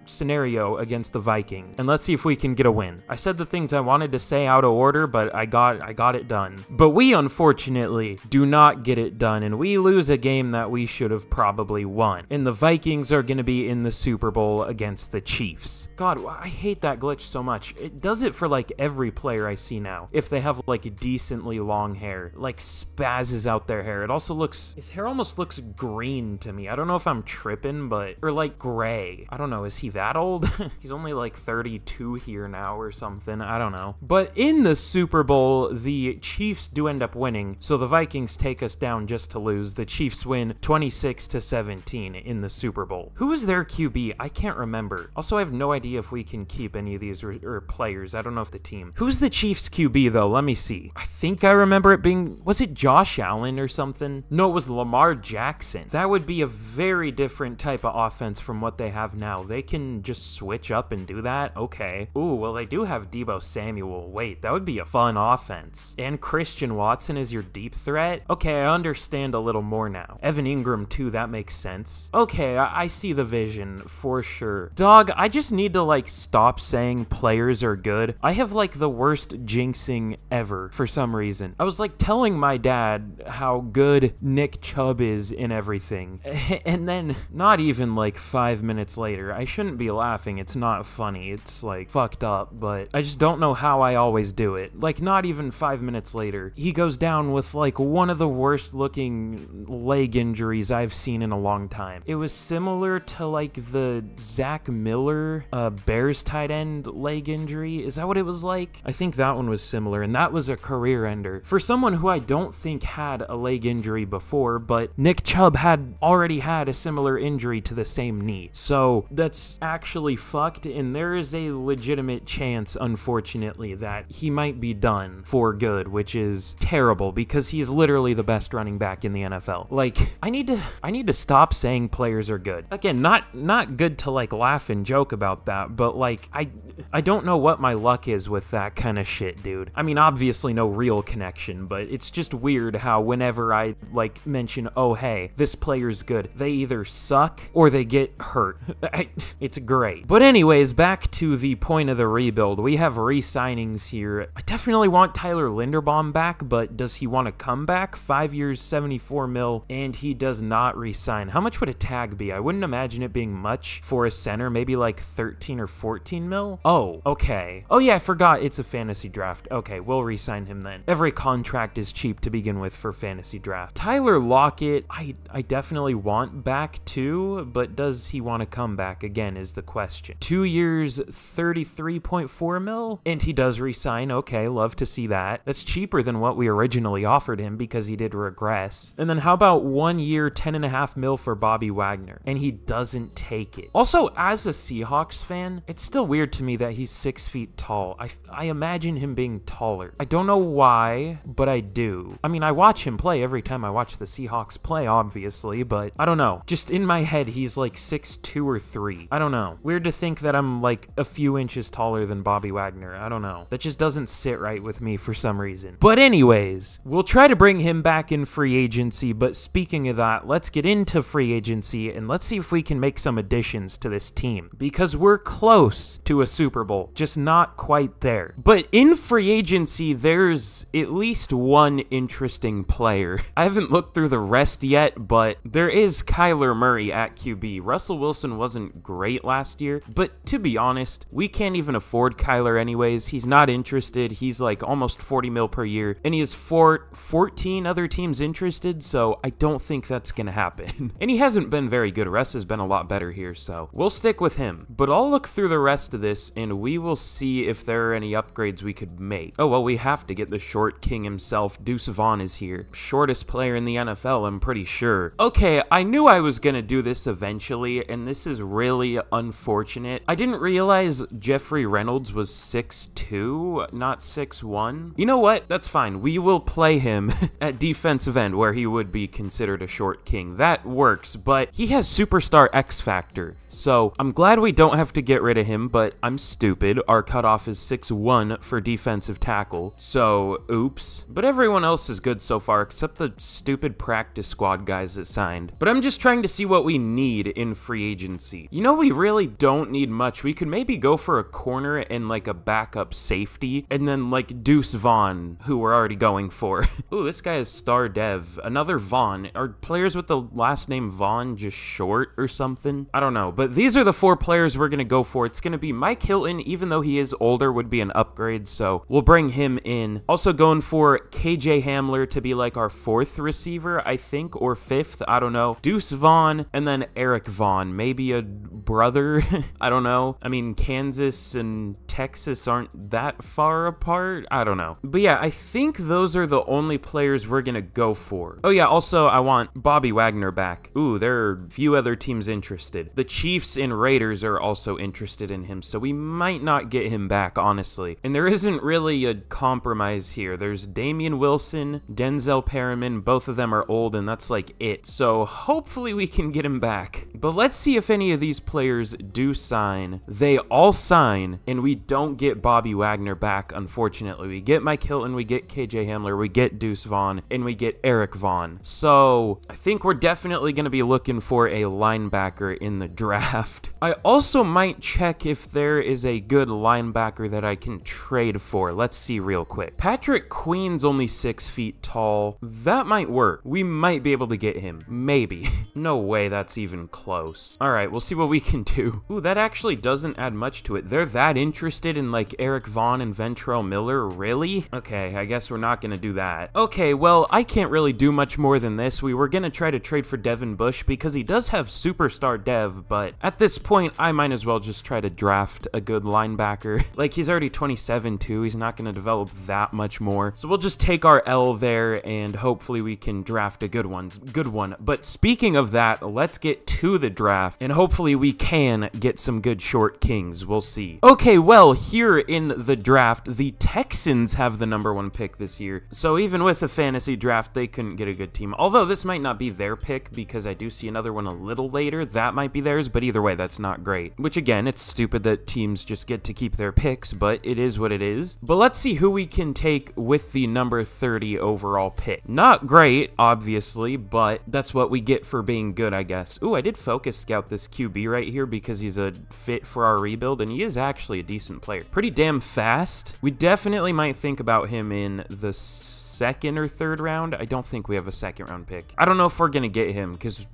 scenario against the Vikings, and let's see if we can get a win. I said the things I wanted to say out of order, but I got it done. But we unfortunately do not get it done, and we lose a game that we should have probably won. And the Vikings are going to be in the Super Bowl against the Chiefs. God, I hate that glitch so much. It does it for like every player I see now. If they have like decently long hair, like spazzes out their hair. It also looks, his hair almost looks green to me. I don't know if I'm tripping, but, or like gray. I don't know. Is he that old? He's only like 32 here now or something. I don't know. But in the Super Bowl, the Chiefs do end up winning. So the Vikings take us down just to lose. The Chiefs win 26-17 in the Super Bowl. Who is their QB? I can't remember. Also, I have no idea if we can keep any of these or players. I don't know if the team. Who's the Chiefs QB though? Let me see. I think I remember it being, was it Josh Allen or something? No, it was Lamar Jackson. That would be a very different type of offense from what they have now. They can just switch up and do that? Okay. Ooh, well, they do have Deebo Samuel. Wait, that would be a fun offense. And Christian Watson is your deep threat? Okay, I understand a little more now. Evan Ingram too, that makes sense. Okay, I see the vision for sure. Dog, I just need to like stop saying players are good. I have like the worst jinxing ever for some reason. I was like telling my dad how good Nick Chubb is in everything. And then not even like 5 minutes later, I shouldn't be laughing. It's not funny. It's like fucked up, but I just don't know how I always do it. Like not even 5 minutes later, he goes down with like one of the worst looking leg injuries I've seen in a long time. It was similar to like the Zach Miller Bears tight end leg injury. Is that what it was like? I think that one was similar, and that was a career ender. For someone who I don't think had a leg injury injury before, but Nick Chubb had already had a similar injury to the same knee. So that's actually fucked, and there is a legitimate chance, unfortunately, that he might be done for good, which is terrible because he's literally the best running back in the NFL. Like, I need to stop saying players are good. Again, not good to like laugh and joke about that, but like I don't know what my luck is with that kind of shit, dude. I mean, obviously no real connection, but it's just weird how whenever I like mention, oh hey, this player's good, they either suck or they get hurt. It's great. But anyways, back to the point of the rebuild. We have re-signings here. I definitely want Tyler Linderbaum back, but does he want to come back? 5 years, 74 mil, and he does not re-sign. How much would a tag be? I wouldn't imagine it being much for a center, maybe like 13 or 14 mil. Oh, okay. Oh yeah, I forgot it's a fantasy draft. Okay, we'll re-sign him then. Every contract is cheap to begin with for fantasy draft. Tyler Lockett, I definitely want back too, but does he want to come back again is the question. 2 years, 33.4 mil, and he does re-sign. Okay, love to see that. That's cheaper than what we originally offered him because he did regress. And then how about 1 year, 10.5 mil for Bobby Wagner, and he doesn't take it. Also, as a Seahawks fan, it's still weird to me that he's 6 feet tall. I imagine him being taller. I don't know why, but I do. I mean, I watch him play every time I watch the Seahawks play, obviously, but I don't know. Just in my head, he's like 6'2" or 3. I don't know. Weird to think that I'm like a few inches taller than Bobby Wagner. I don't know. That just doesn't sit right with me for some reason. But anyways, we'll try to bring him back in free agency, but speaking of that, let's get into free agency and let's see if we can make some additions to this team, because we're close to a Super Bowl, just not quite there. But in free agency, there's at least one interesting player. I haven't looked through the rest yet, but there is Kyler Murray at QB. Russell Wilson wasn't great last year, but to be honest, we can't even afford Kyler anyways. He's not interested. He's like almost 40 mil per year, and he has 14 other teams interested, so I don't think that's gonna happen. And he hasn't been very good. Russ has been a lot better here, so we'll stick with him. But I'll look through the rest of this, and we will see if there are any upgrades we could make. Oh, well, we have to get the short king himself. Deuce Vaughn is here. Shortest player in the NFL, I'm pretty sure. Okay, I knew I was gonna do this eventually, and this is really unfortunate. I didn't realize Jeffrey Reynolds was 6'2", not 6'1". You know what? That's fine. We will play him at defensive end, where he would be considered a short king. That works, but he has superstar X Factor. So I'm glad we don't have to get rid of him, but I'm stupid. Our cutoff is 6'1" for defensive tackle, so oops. But everyone else is good so far, except the stupid practice squad guys that signed. But I'm just trying to see what we need in free agency. You know, we really don't need much. We could maybe go for a corner and like a backup safety, and then like Deuce Vaughn, who we're already going for. Ooh, this guy is star dev. Another Vaughn. Are players with the last name Vaughn just short or something? I don't know, but these are the 4 players we're gonna go for. It's gonna be Mike Hilton, even though he is older, would be an upgrade, so we'll bring him in. Also going for KJ Hamler to be like our 4th receiver, I think, or 5th, I don't know. Deuce Vaughn, and then Eric Vaughn, maybe a brother. I don't know. I mean, Kansas and Texas aren't that far apart. I don't know. But yeah, I think those are the only players we're gonna go for. Oh yeah, also I want Bobby Wagner back. Ooh, there are a few other teams interested. The Chiefs and Raiders are also interested in him, so we might not get him back, honestly. And there isn't really a compromise here. There's Damian Wilson, Denzel Perriman, both of them are old, and that's like it. So hopefully we can get him back. But let's see if any of these players do sign. They all sign, and we don't get Bobby Wagner back, unfortunately. We get Mike Hilton, we get KJ Hamler, we get Deuce Vaughn, and we get Eric Vaughn. So I think we're definitely going to be looking for a linebacker in the draft. I also might check if there is a good linebacker that I can trade for. Let's see real quick. Patrick Queen's only 6 feet tall. That might work. We might be able to get him. Maybe. No way that's even close. close. All right, we'll see what we can do. Ooh, that actually doesn't add much to it. They're that interested in, like, Eric Vaughn and Ventrell Miller? Really? Okay, I guess we're not gonna do that. Okay, well, I can't really do much more than this. We were gonna try to trade for Devin Bush because he does have superstar dev, but at this point, I might as well just try to draft a good linebacker. Like, he's already 27 too. He's not gonna develop that much more. So we'll just take our L there and hopefully we can draft a good one. But speaking of that, let's get to the draft and hopefully we can get some good short kings. We'll see. Okay, well, here in the draft, the Texans have the #1 pick this year. So even with a fantasy draft, they couldn't get a good team. Although this might not be their pick because I do see another one a little later. That might be theirs, but either way, that's not great. Which again, it's stupid that teams just get to keep their picks, but it is what it is. But let's see who we can take with the number 30 overall pick. Not great, obviously, but that's what we get for being good, I guess. Ooh, I did focus scout this QB right here because he's a fit for our rebuild, and he is actually a decent player. Pretty damn fast. We definitely might think about him in the second or third round. I don't think we have a second round pick. I don't know if we're gonna get him because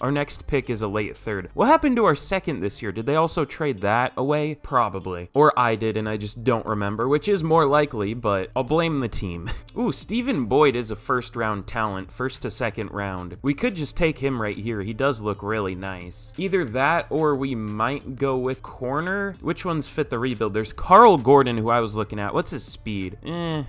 our next pick is a late third. What happened to our second this year? Did they also trade that away? Probably. Or I did and I just don't remember, which is more likely, but I'll blame the team. Ooh, Stephen Boyd is a first round talent, first to second round. We could just take him right here. He does look really nice. Either that or we might go with corner. Which ones fit the rebuild? There's Carl Gordon, who I was looking at. What's his speed?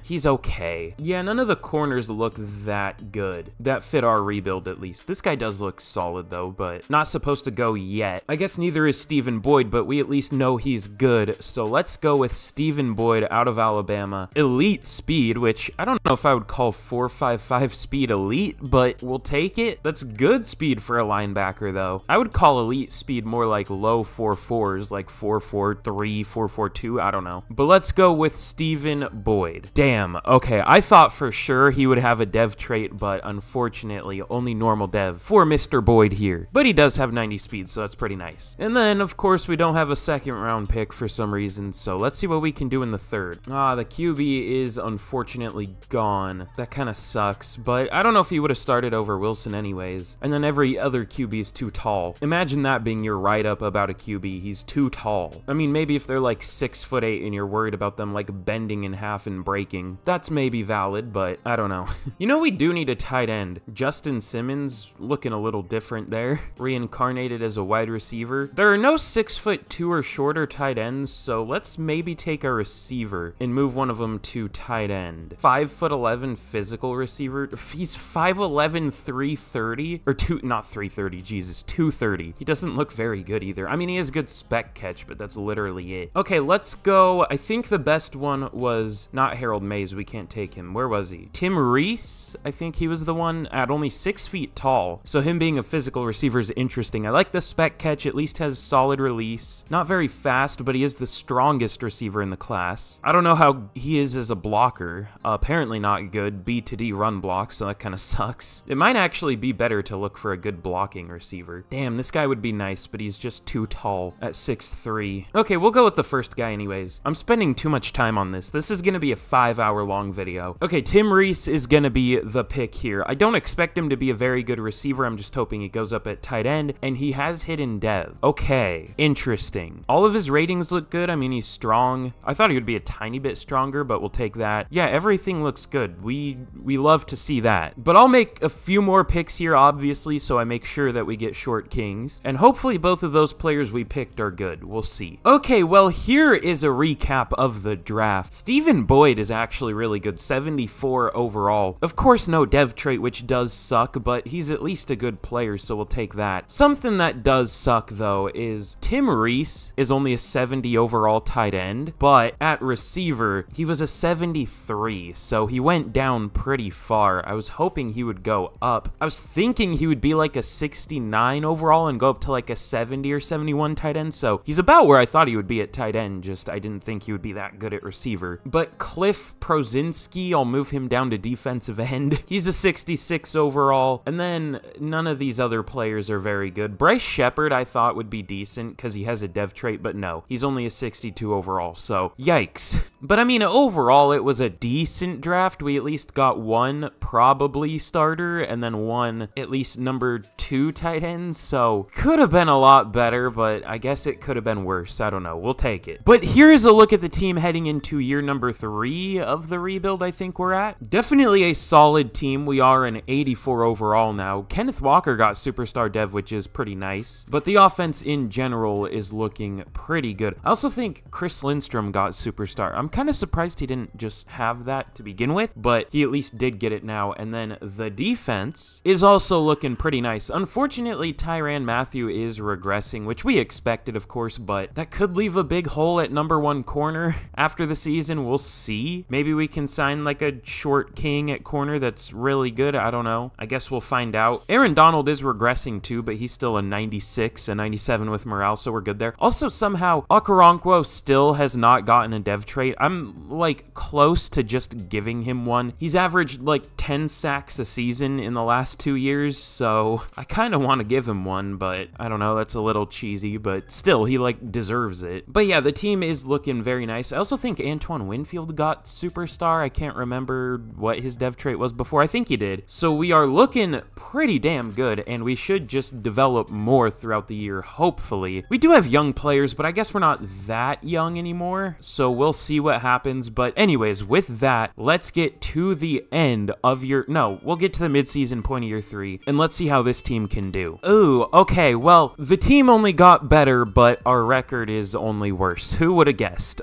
He's okay. Yeah, none of the corners look that good. That fit our rebuild at least. This guy does look solid though, but not supposed to go yet. I guess neither is Stephen Boyd, but we at least know he's good. So let's go with Stephen Boyd out of Alabama. Elite speed, which I don't know if I would call 4.55 speed elite, but we'll take it. That's good speed for a linebacker though. I would call elite speed more like low 4.4s, like 4.43, 4.42, I don't know. But let's go with Stephen Boyd. Damn, okay, I thought for sure he would have a dev trait, but unfortunately only normal dev for Mr. Boyd here. But he does have 90 speed, so that's pretty nice. And then, of course, we don't have a second round pick for some reason, so let's see what we can do in the third. The QB is unfortunately gone. That kind of sucks, but I don't know if he would have started over Wilson anyways. And then every other QB is too tall. Imagine that being your write-up about a QB. He's too tall. I mean, maybe if they're like 6'8" and you're worried about them like bending in half and breaking, that's maybe valid, but I don't know. You know, we do need a tight end. Justin Simmons looking a little different there, reincarnated as a wide receiver. There are no 6'2" or shorter tight ends, so let's maybe take a receiver and move one of them to tight end. 5'11" physical receiver. He's 5'11", 330 or not 330. Jesus, 230. He doesn't look very good either. I mean, he has good spec catch, but that's literally it. Okay, let's go. I think the best one was not Harold Mays. We can't take him. Where was he? Tim Reese. I think he was the one at only 6 feet tall. So him being a physical receiver is interesting. I like the spec catch, at least has solid release. Not very fast, but he is the strongest receiver in the class. I don't know how he is as a blocker. Apparently not good. B to D run block, so that kind of sucks. It might actually be better to look for a good blocking receiver. Damn, this guy would be nice, but he's just too tall at 6'3". Okay, we'll go with the first guy anyways. I'm spending too much time on this. This is gonna be a 5-hour long video. Okay, Tim Reese is gonna be the pick here. I don't expect him to be a very good receiver. I'm just hoping he goes up at tight end, and he has hidden dev. Okay, interesting. All of his ratings look good. I mean, he's strong. I thought he would be a tiny bit stronger, but we'll take that. Yeah, everything looks good. We love to see that. But I'll make a few more picks here, obviously, so I make sure that we get short kings, and hopefully both of those players we picked are good. We'll see. Okay, well, here is a recap of the draft. Stephen Boyd is actually really good, 74 overall. Of course, no dev trait, which does suck, but he's at least a good player, so we'll take that. Something that does suck, though, is Tim Reese is only a 70 overall tight end, but at receiver, he was a 73, so he went down pretty far. I was hoping he would go up. I was thinking he would be like a 69 overall and go up to like a 70 or 71 tight end, so he's about where I thought he would be at tight end, just I didn't think he would be that good at receiver. But Cliff Prozinski, I'll move him down to defensive end. He's a 66 overall, and then none of these other other players are very good. Bryce Shepard I thought would be decent because he has a dev trait, but no, he's only a 62 overall, so yikes. But I mean, overall, it was a decent draft. We at least got one probably starter and then one at least number 2 tight ends, so could have been a lot better, but I guess it could have been worse. I don't know. We'll take it. But here's a look at the team heading into year number 3 of the rebuild I think we're at. Definitely a solid team. We are an 84 overall now. Kenneth Walker got superstar dev, which is pretty nice, but the offense in general is looking pretty good. I also think Chris Lindstrom got superstar. I'm kind of surprised he didn't just have that to begin with, but he at least did get it now. And then the defense is also looking pretty nice. Unfortunately, Tyrann Mathieu is regressing, which we expected, of course, but that could leave a big hole at number 1 corner after the season. We'll see. Maybe we can sign like a short king at corner that's really good. I don't know. I guess we'll find out. Aaron Donald is regressing too, but he's still a 96, a 97 with morale, so we're good there. Also, somehow, Okoronkwo still has not gotten a dev trait. I'm like close to just giving him one. He's averaged like 10 sacks a season in the last 2 years, so I kind of want to give him one, but I don't know, that's a little cheesy, but still, he like deserves it. But yeah, the team is looking very nice. I also think Antoine Winfield got superstar. I can't remember what his dev trait was before. I think he did. So we are looking pretty damn good, and we should just develop more throughout the year, hopefully. We do have young players, but I guess we're not that young anymore, so we'll see what happens. But anyways, with that, let's get to the end of we'll get to the midseason point of year 3, and let's see how this team can do. Ooh, okay, well, the team only got better, but our record is only worse. Who would have guessed?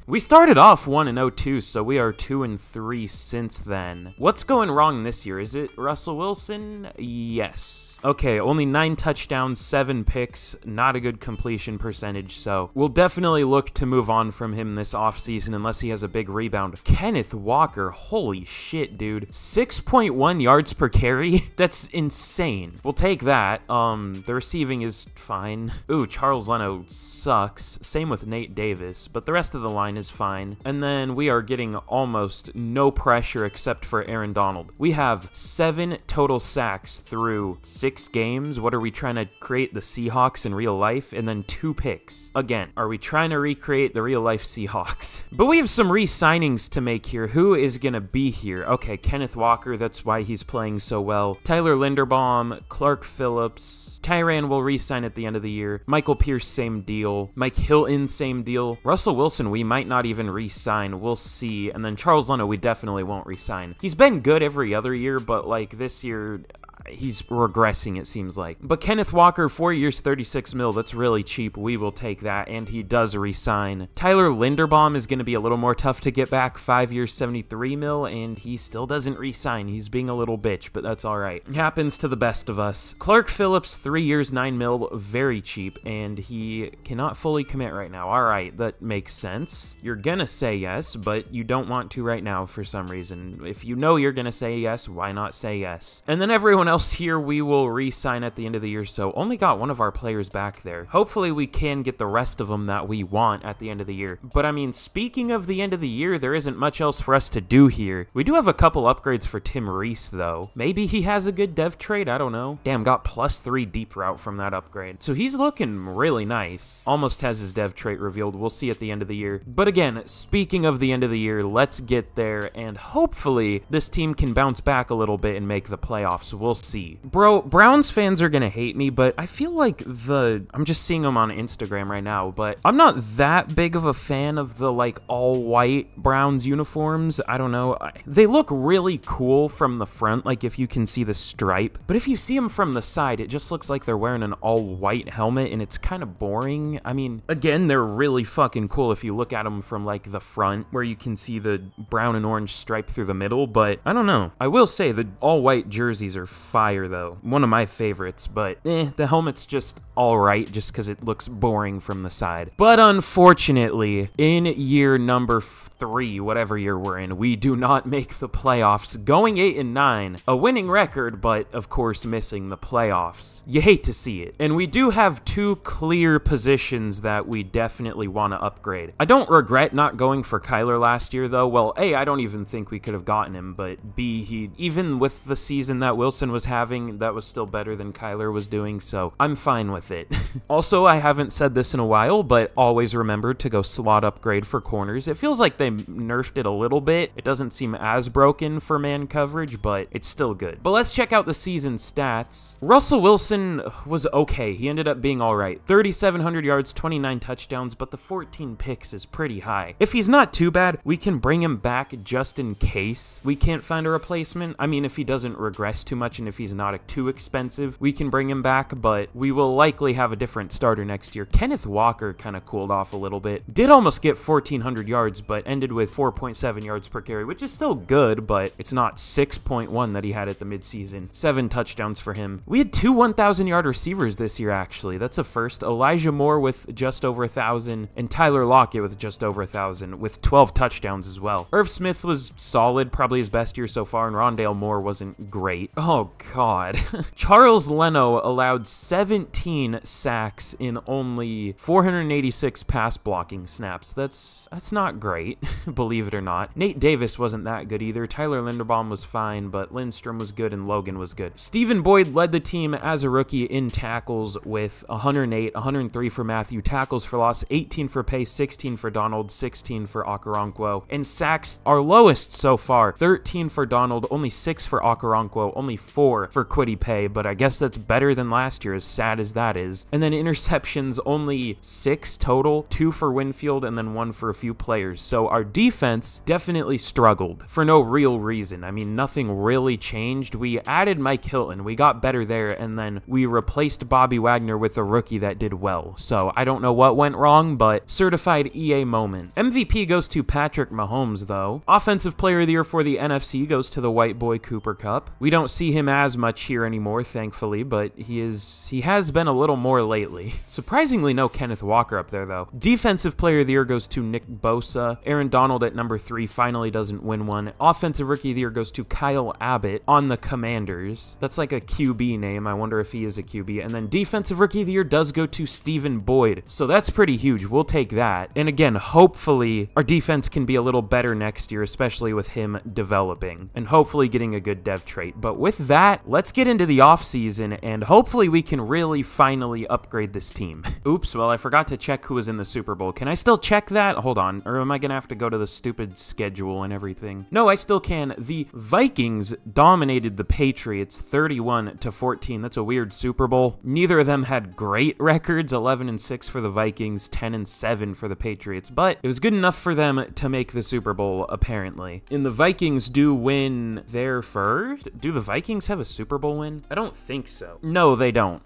We started off 1-0-2, so we are 2-3 since then. What's going wrong this year? Is it Russell Wilson? Yes. Okay, only 9 touchdowns, 7 picks, not a good completion percentage, so we'll definitely look to move on from him this offseason unless he has a big rebound. Kenneth Walker, holy shit, dude. 6.1 yards per carry? That's insane. We'll take that. The receiving is fine. Ooh, Charles Leno sucks. Same with Nate Davis, but the rest of the line is fine. And then we are getting almost no pressure except for Aaron Donald. We have 7 total sacks through 6 games. What are we trying to create, the Seahawks in real life? And then 2 picks. Again, are we trying to recreate the real life Seahawks? But we have some re-signings to make here. Who is going to be here? Okay, Kenneth Walker, that's why he's playing so well. Tyler Linderbaum, Clark Phillips, Tyrann will re-sign at the end of the year. Michael Pierce, same deal. Mike Hilton, same deal. Russell Wilson, we might not even re-sign. We'll see. And then Charles Leno, we definitely won't re-sign. He's been good every other year, but like this year, he's regressing, it seems like. But Kenneth Walker, 4 years, 36 mil. That's really cheap. We will take that, and he does re-sign. Tyler Linderbaum is going to be a little more tough to get back. 5 years, 73 mil, and he still doesn't re-sign. He's being a little bitch, but that's all right. It happens to the best of us. Clark Phillips, 3 years, 9 mil. Very cheap, and he cannot fully commit right now. All right, that makes sense. You're going to say yes, but you don't want to right now for some reason. If you know you're going to say yes, why not say yes? And then everyone else here we will re-sign at the end of the year, so only got one of our players back there. Hopefully we can get the rest of them that we want at the end of the year. But I mean, speaking of the end of the year, there isn't much else for us to do here. We do have a couple upgrades for Tim Reese though. Maybe he has a good dev trait, I don't know. Damn, got +3 deep route from that upgrade. So he's looking really nice. Almost has his dev trait revealed. We'll see at the end of the year. But again, speaking of the end of the year, let's get there, and hopefully this team can bounce back a little bit and make the playoffs. We'll see. Bro, Browns fans are gonna hate me, but I feel like I'm just seeing them on Instagram right now, but I'm not that big of a fan of the like all-white Browns uniforms. I don't know. They look really cool from the front, like if you can see the stripe, but if you see them from the side, it just looks like they're wearing an all-white helmet, and it's kind of boring. I mean, again, they're really fucking cool if you look at them from like the front, where you can see the brown and orange stripe through the middle, but I don't know. I will say the all-white jerseys are fire though. One of my favorites, but the helmet's just alright just because it looks boring from the side. But unfortunately, in year number 3, whatever year we're in, we do not make the playoffs, going 8-9. A winning record, but of course missing the playoffs. You hate to see it. And we do have 2 clear positions that we definitely want to upgrade. I don't regret not going for Kyler last year though. Well, A, I don't even think we could have gotten him, but B, even with the season that Wilson was was having, that was still better than Kyler was doing, so I'm fine with it. Also, I haven't said this in a while, but always remember to go slot upgrade for corners. It feels like they nerfed it a little bit. It doesn't seem as broken for man coverage, but it's still good. But let's check out the season stats. Russell Wilson was okay. He ended up being all right. 3,700 yards, 29 touchdowns, but the 14 picks is pretty high. If he's not too bad, we can bring him back just in case we can't find a replacement. I mean, if he doesn't regress too much and if he's not too expensive, we can bring him back, but we will likely have a different starter next year. Kenneth Walker kind of cooled off a little bit. Did almost get 1,400 yards, but ended with 4.7 yards per carry, which is still good, but it's not 6.1 that he had at the midseason. 7 touchdowns for him. We had 2 1,000-yard receivers this year, actually. That's a first. Elijah Moore with just over 1,000, and Tyler Lockett with just over 1,000, with 12 touchdowns as well. Irv Smith was solid, probably his best year so far, and Rondale Moore wasn't great. Oh, God. Charles Leno allowed 17 sacks in only 486 pass blocking snaps. That's not great, believe it or not. Nate Davis wasn't that good either. Tyler Linderbaum was fine, but Lindstrom was good and Logan was good. Stephen Boyd led the team as a rookie in tackles with 108, 103 for Matthew, tackles for loss, 18 for Pace, 16 for Donald, 16 for Okoronkwo, and sacks our lowest so far. 13 for Donald, only 6 for Okoronkwo, only 4 for Kwity Paye, but I guess that's better than last year, as sad as that is. And then interceptions, only 6 total, 2 for Winfield and then 1 for a few players. So our defense definitely struggled for no real reason. I mean, nothing really changed. We added Mike Hilton, we got better there, and then we replaced Bobby Wagner with a rookie that did well. So I don't know what went wrong, but certified EA moment. MVP goes to Patrick Mahomes, though. Offensive Player of the Year for the NFC goes to the white boy Cooper Kupp. We don't see him as much here anymore, thankfully, but he has been a little more lately. Surprisingly, no Kenneth Walker up there, though. Defensive Player of the Year goes to Nick Bosa. Aaron Donald at number 3 finally doesn't win one. Offensive Rookie of the Year goes to Kyle Abbott on the Commanders. That's like a QB name. I wonder if he is a QB. And then Defensive Rookie of the Year does go to Stephen Boyd. So that's pretty huge. We'll take that. And again, hopefully our defense can be a little better next year, especially with him developing and hopefully getting a good dev trait. But with that, let's get into the offseason and hopefully we can really finally upgrade this team. Oops, well, I forgot to check who was in the Super Bowl. Can I still check that? Hold on. Or am I going to have to go to the stupid schedule and everything? No, I still can. The Vikings dominated the Patriots 31-14. That's a weird Super Bowl. Neither of them had great records. 11-6 for the Vikings, 10-7 for the Patriots, but it was good enough for them to make the Super Bowl, apparently. And the Vikings do win their first? Do the Vikings have a Super Bowl win? I don't think so. No, they don't.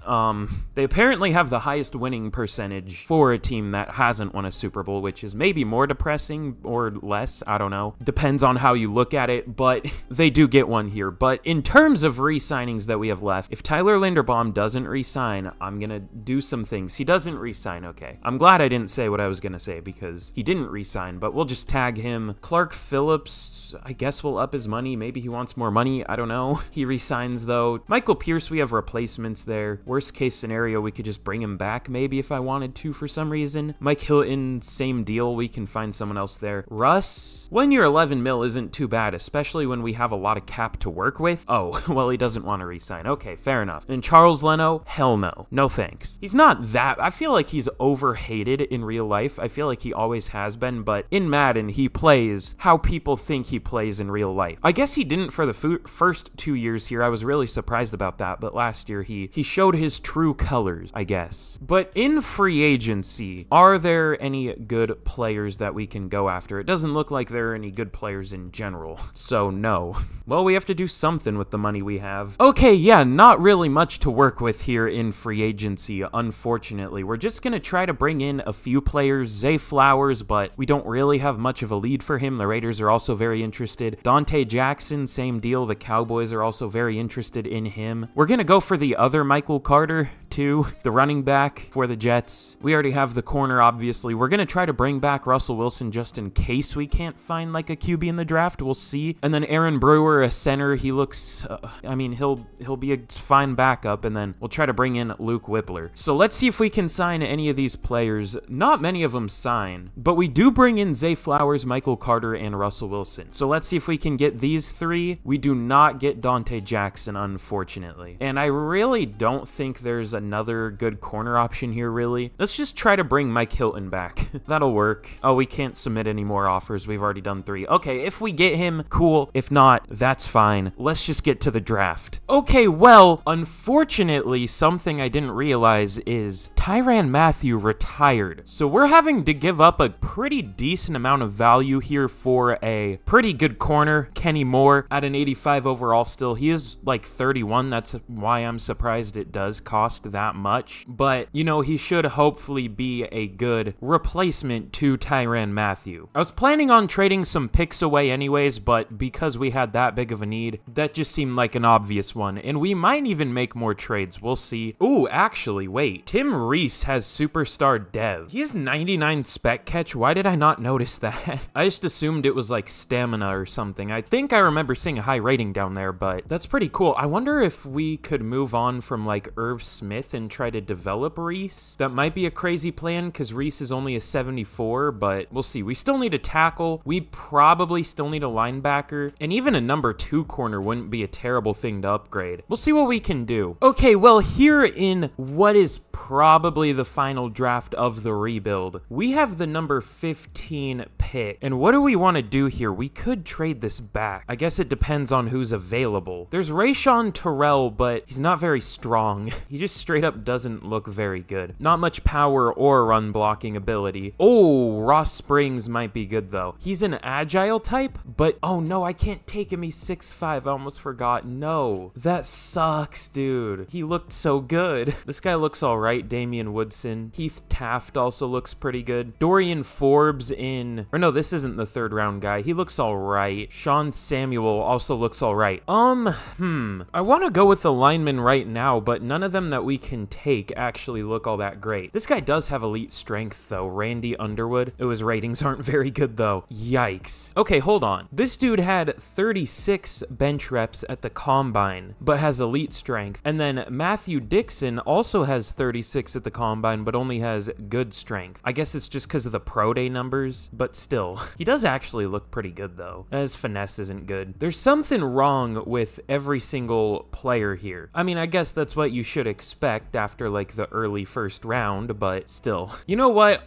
They apparently have the highest winning percentage for a team that hasn't won a Super Bowl, which is maybe more depressing or less. I don't know. Depends on how you look at it, but they do get one here. But in terms of re-signings that we have left, if Tyler Linderbaum doesn't re-sign, I'm gonna do some things. He doesn't re-sign, okay. I'm glad I didn't say what I was gonna say because he didn't re-sign, but we'll just tag him. Clark Phillips, I guess we'll up his money. Maybe he wants more money. I don't know. He re-signs though. Michael Pierce, we have replacements there. Worst case scenario, we could just bring him back maybe if I wanted to for some reason. Mike Hilton, same deal. We can find someone else there. Russ, 1 year 11 mil isn't too bad, especially when we have a lot of cap to work with. Oh, well, he doesn't want to re-sign. Okay, fair enough. And Charles Leno, hell no. No thanks. He's not that, I feel like he's overhated in real life. I feel like he always has been, but in Madden, he plays how people think he plays in real life. I guess he didn't for the first 2 years here. I was really surprised about that, but last year he showed his true colors, I guess. But in free agency, are there any good players that we can go after? It doesn't look like there are any good players in general, so no. Well, we have to do something with the money we have. Okay, yeah, not really much to work with here in free agency, unfortunately. We're just gonna try to bring in a few players, Zay Flowers, but we don't really have much of a lead for him. The Raiders are also very interested. Dante Jackson, same deal. The Cowboys are also very interested in him. We're gonna go for the other Michael Carter, too. The running back for the Jets. We already have the corner, obviously. We're going to try to bring back Russell Wilson just in case we can't find like a QB in the draft. We'll see. And then Aaron Brewer, a center. He looks, I mean, he'll be a fine backup. And then we'll try to bring in Luke Whippler. So let's see if we can sign any of these players. Not many of them sign, but we do bring in Zay Flowers, Michael Carter, and Russell Wilson. So let's see if we can get these three. We do not get Dante Jackson, unfortunately. And I really don't think there's another good corner option here, really. Let's just try to bring Mike Hilton back. That'll work. Oh, we can't submit any more offers. We've already done 3. Okay, if we get him, cool. If not, that's fine. Let's just get to the draft. Okay, well, unfortunately, something I didn't realize is Tyrann Mathieu retired. So we're having to give up a pretty decent amount of value here for a pretty good corner, Kenny Moore, at an 85 overall still. He is like 31. That's why I'm surprised it does cost that much. But, you know, he should hopefully be a good replacement to Tyrann Mathieu. I was planning on trading some picks away anyways, but because we had that big of a need, that just seemed like an obvious one. And we might even make more trades. We'll see. Ooh, actually, wait. Tim Reese has superstar dev. He has 99 spec catch. Why did I not notice that? I just assumed it was like stamina or something. I think I remember seeing a high rating down there, but that's pretty cool. I wonder if we could move on from like Irv Smith and try to develop Reese. That might be a crazy plan because Reese is only a 74, but we'll see. We still need a tackle. We probably still need a linebacker, and even a number 2 corner wouldn't be a terrible thing to upgrade. We'll see what we can do. Okay, well, here in what is probably the final draft of the rebuild, we have the number 15 pick. And what do we want to do here? We could trade this back. I guess it depends on who's available. There's Rayshawn Terrell, but he's not very strong. He just straight up doesn't look very good. Not much power or run blocking ability. Oh, Ross Springs might be good though. He's an agile type, but oh no, I can't take him. He's 6'5". I almost forgot. No, that sucks, dude. He looked so good. This guy looks all right. Damian Woodson. Heath Taft also looks pretty good. Dorian Forbes in, or no, this isn't the 3rd round guy. He looks all right. Sean Samuel also looks all right. I want to go with the lineman right now, but none of them that we can take actually look all that great. This guy does have elite strength though. Randy Underwood. Oh, his ratings aren't very good though. Yikes. Okay, hold on. This dude had 36 bench reps at the combine, but has elite strength. And then Matthew Dixon also has 36 at the combine, but only has good strength. I guess it's just because of the pro day numbers, but still. He does actually look pretty good though. His finesse isn't good. There's something wrong with every single player here. I mean, I guess that's what you should expect after like the early 1st round, but still. You know what?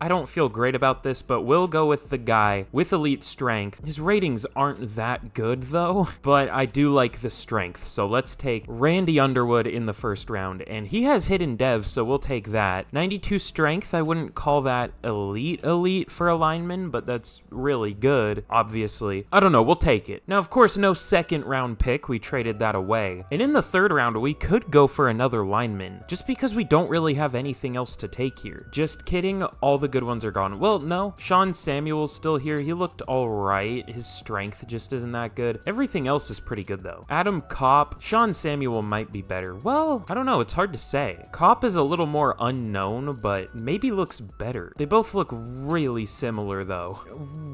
I don't feel great about this, but we'll go with the guy with elite strength. His ratings aren't that good though, but I do like the strength. So let's take Randy Underwood in the 1st round, and he has hidden dev, so we'll take that. 92 strength, I wouldn't call that elite for a lineman, but that's really good, obviously. I don't know, we'll take it. Now, of course, no 2nd round pick. We traded that away. And in the 3rd round, we could go for another lineman, just because we don't really have anything else to take here. Just kidding, all the good ones are gone. Well, no, Sean Samuel's still here. He looked all right. His strength just isn't that good. Everything else is pretty good, though. Adam Kopp, Sean Samuel might be better. Well, I don't know, it's hard to say. Kopp is a little more unknown, but maybe looks better. They both look really similar, though.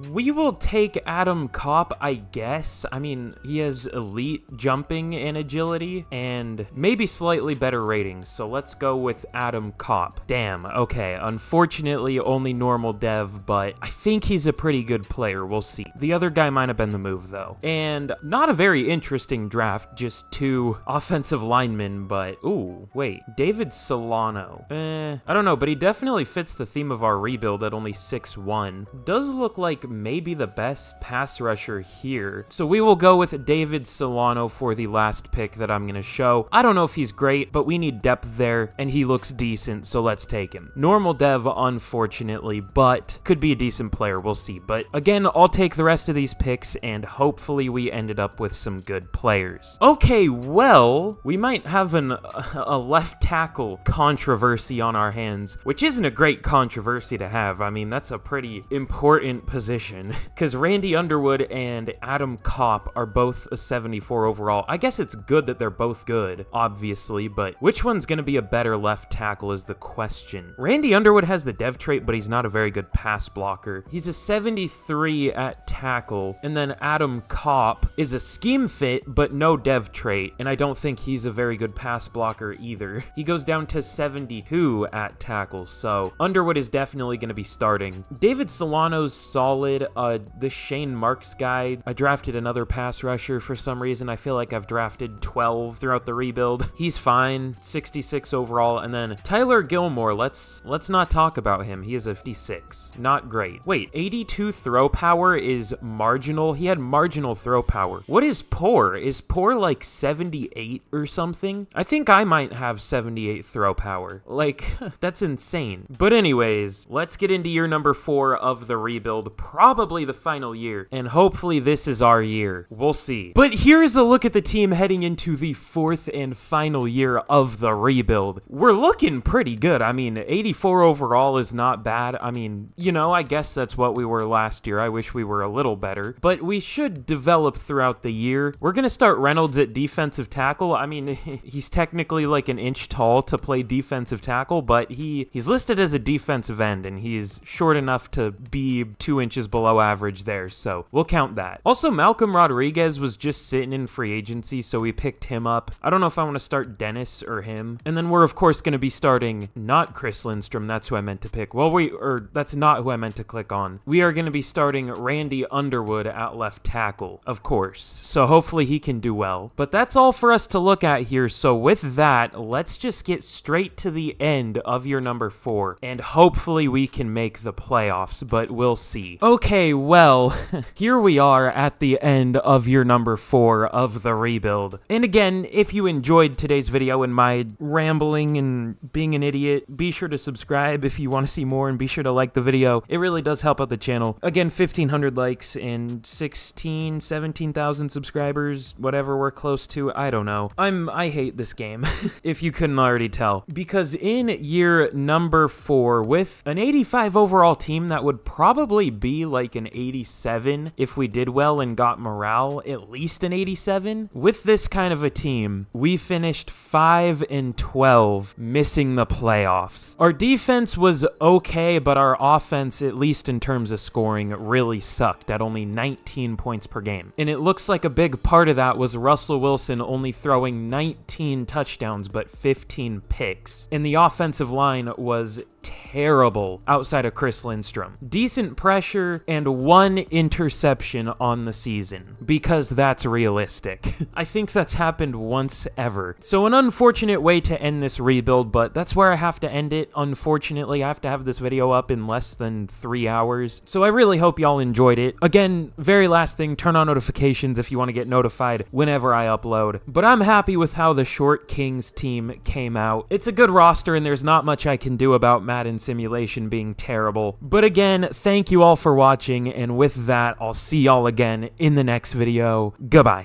We will take Adam Kopp, I guess. I mean, he has elite jumping and agility, and maybe slightly better ratings, so let's go with Adam Kopp. Damn, okay, unfortunately only normal dev, but I think he's a pretty good player. We'll see. The other guy might have been the move, though. And not a very interesting draft, just 2 offensive linemen, but ooh, wait, David Solano. I don't know, but he definitely fits the theme of our rebuild at only 6'1". Does look like maybe the best pass rusher here. So we will go with David Solano for the last pick that I'm going to show. I don't know if he's great, but we need depth there, and he looks decent, so let's take him. Normal dev, unfortunately, but could be a decent player. We'll see. But again, I'll take the rest of these picks, and hopefully we ended up with some good players. Okay, well, we might have a left tackle controversy controversy on our hands, which isn't a great controversy to have. I mean, that's a pretty important position because Randy Underwood and Adam Kopp are both a 74 overall. I guess it's good that they're both good, obviously, but which one's going to be a better left tackle is the question. Randy Underwood has the dev trait, but he's not a very good pass blocker. He's a 73 at tackle, and then Adam Kopp is a scheme fit, but no dev trait, and I don't think he's a very good pass blocker either. He goes down to 72 at tackle, so Underwood is definitely going to be starting. David Solano's solid. The Shane Marks guy, I drafted another pass rusher for some reason. I feel like I've drafted 12 throughout the rebuild. He's fine, 66 overall, and then Tyler Gilmore, let's not talk about him. He is a 56. Not great. Wait, 82 throw power is marginal? He had marginal throw power. What is poor? Is poor like 78 or something? I think I might have 78 throw power. Like, that's insane. But anyways, let's get into year number 4 of the rebuild. Probably the final year, and hopefully this is our year. We'll see. But here's a look at the team heading into the 4th and final year of the rebuild. We're looking pretty good. I mean, 84 overall is not bad. I mean, you know, I guess that's what we were last year. I wish we were a little better, but we should develop throughout the year. We're gonna start Reynolds at defensive tackle. I mean, he's technically like an inch tall to play defensive tackle, but he's listed as a defensive end, and he's short enough to be 2 inches below average there, so we'll count that. Also, Malcolm Rodriguez was just sitting in free agency, so we picked him up. I don't know if I want to start Dennis or him. And then we're, of course, going to be starting not Chris Lindstrom. That's who I meant to pick. Well, that's not who I meant to click on. We are going to be starting Randy Underwood at left tackle, of course. So hopefully he can do well. But that's all for us to look at here. So with that, let's just get straight to the end of year number 4. And hopefully we can make the playoffs, but we'll see. Okay, well, here we are at the end of year number 4 of the rebuild. And again, if you enjoyed today's video and my rambling and being an idiot, be sure to subscribe if you want to see more, and be sure to like the video. It really does help out the channel. Again, 1,500 likes and 17,000 subscribers, whatever we're close to. I don't know. I hate this game, if you couldn't already tell. Because in year number 4, with an 85 overall team, that would probably be like an 87 if we did well and got morale, at least an 87. With this kind of a team, we finished 5-12, missing the playoffs. Our defense was okay, but our offense, at least in terms of scoring, really sucked at only 19 points per game. And it looks like a big part of that was Russell Wilson only throwing 19 touchdowns, but 15 picks. And the offensive line was terrible outside of Chris Lindstrom. Decent pressure and 1 interception on the season, because that's realistic. I think that's happened once ever. So an unfortunate way to end this rebuild, but that's where I have to end it. Unfortunately, I have to have this video up in less than 3 hours. So I really hope y'all enjoyed it. Again, very last thing, turn on notifications if you want to get notified whenever I upload. But I'm happy with how the Short Kings team came out. It's a good roster, and there's not much I can do about Madden Simulation being terrible. But again, thank you all for watching, and with that, I'll see y'all again in the next video. Goodbye.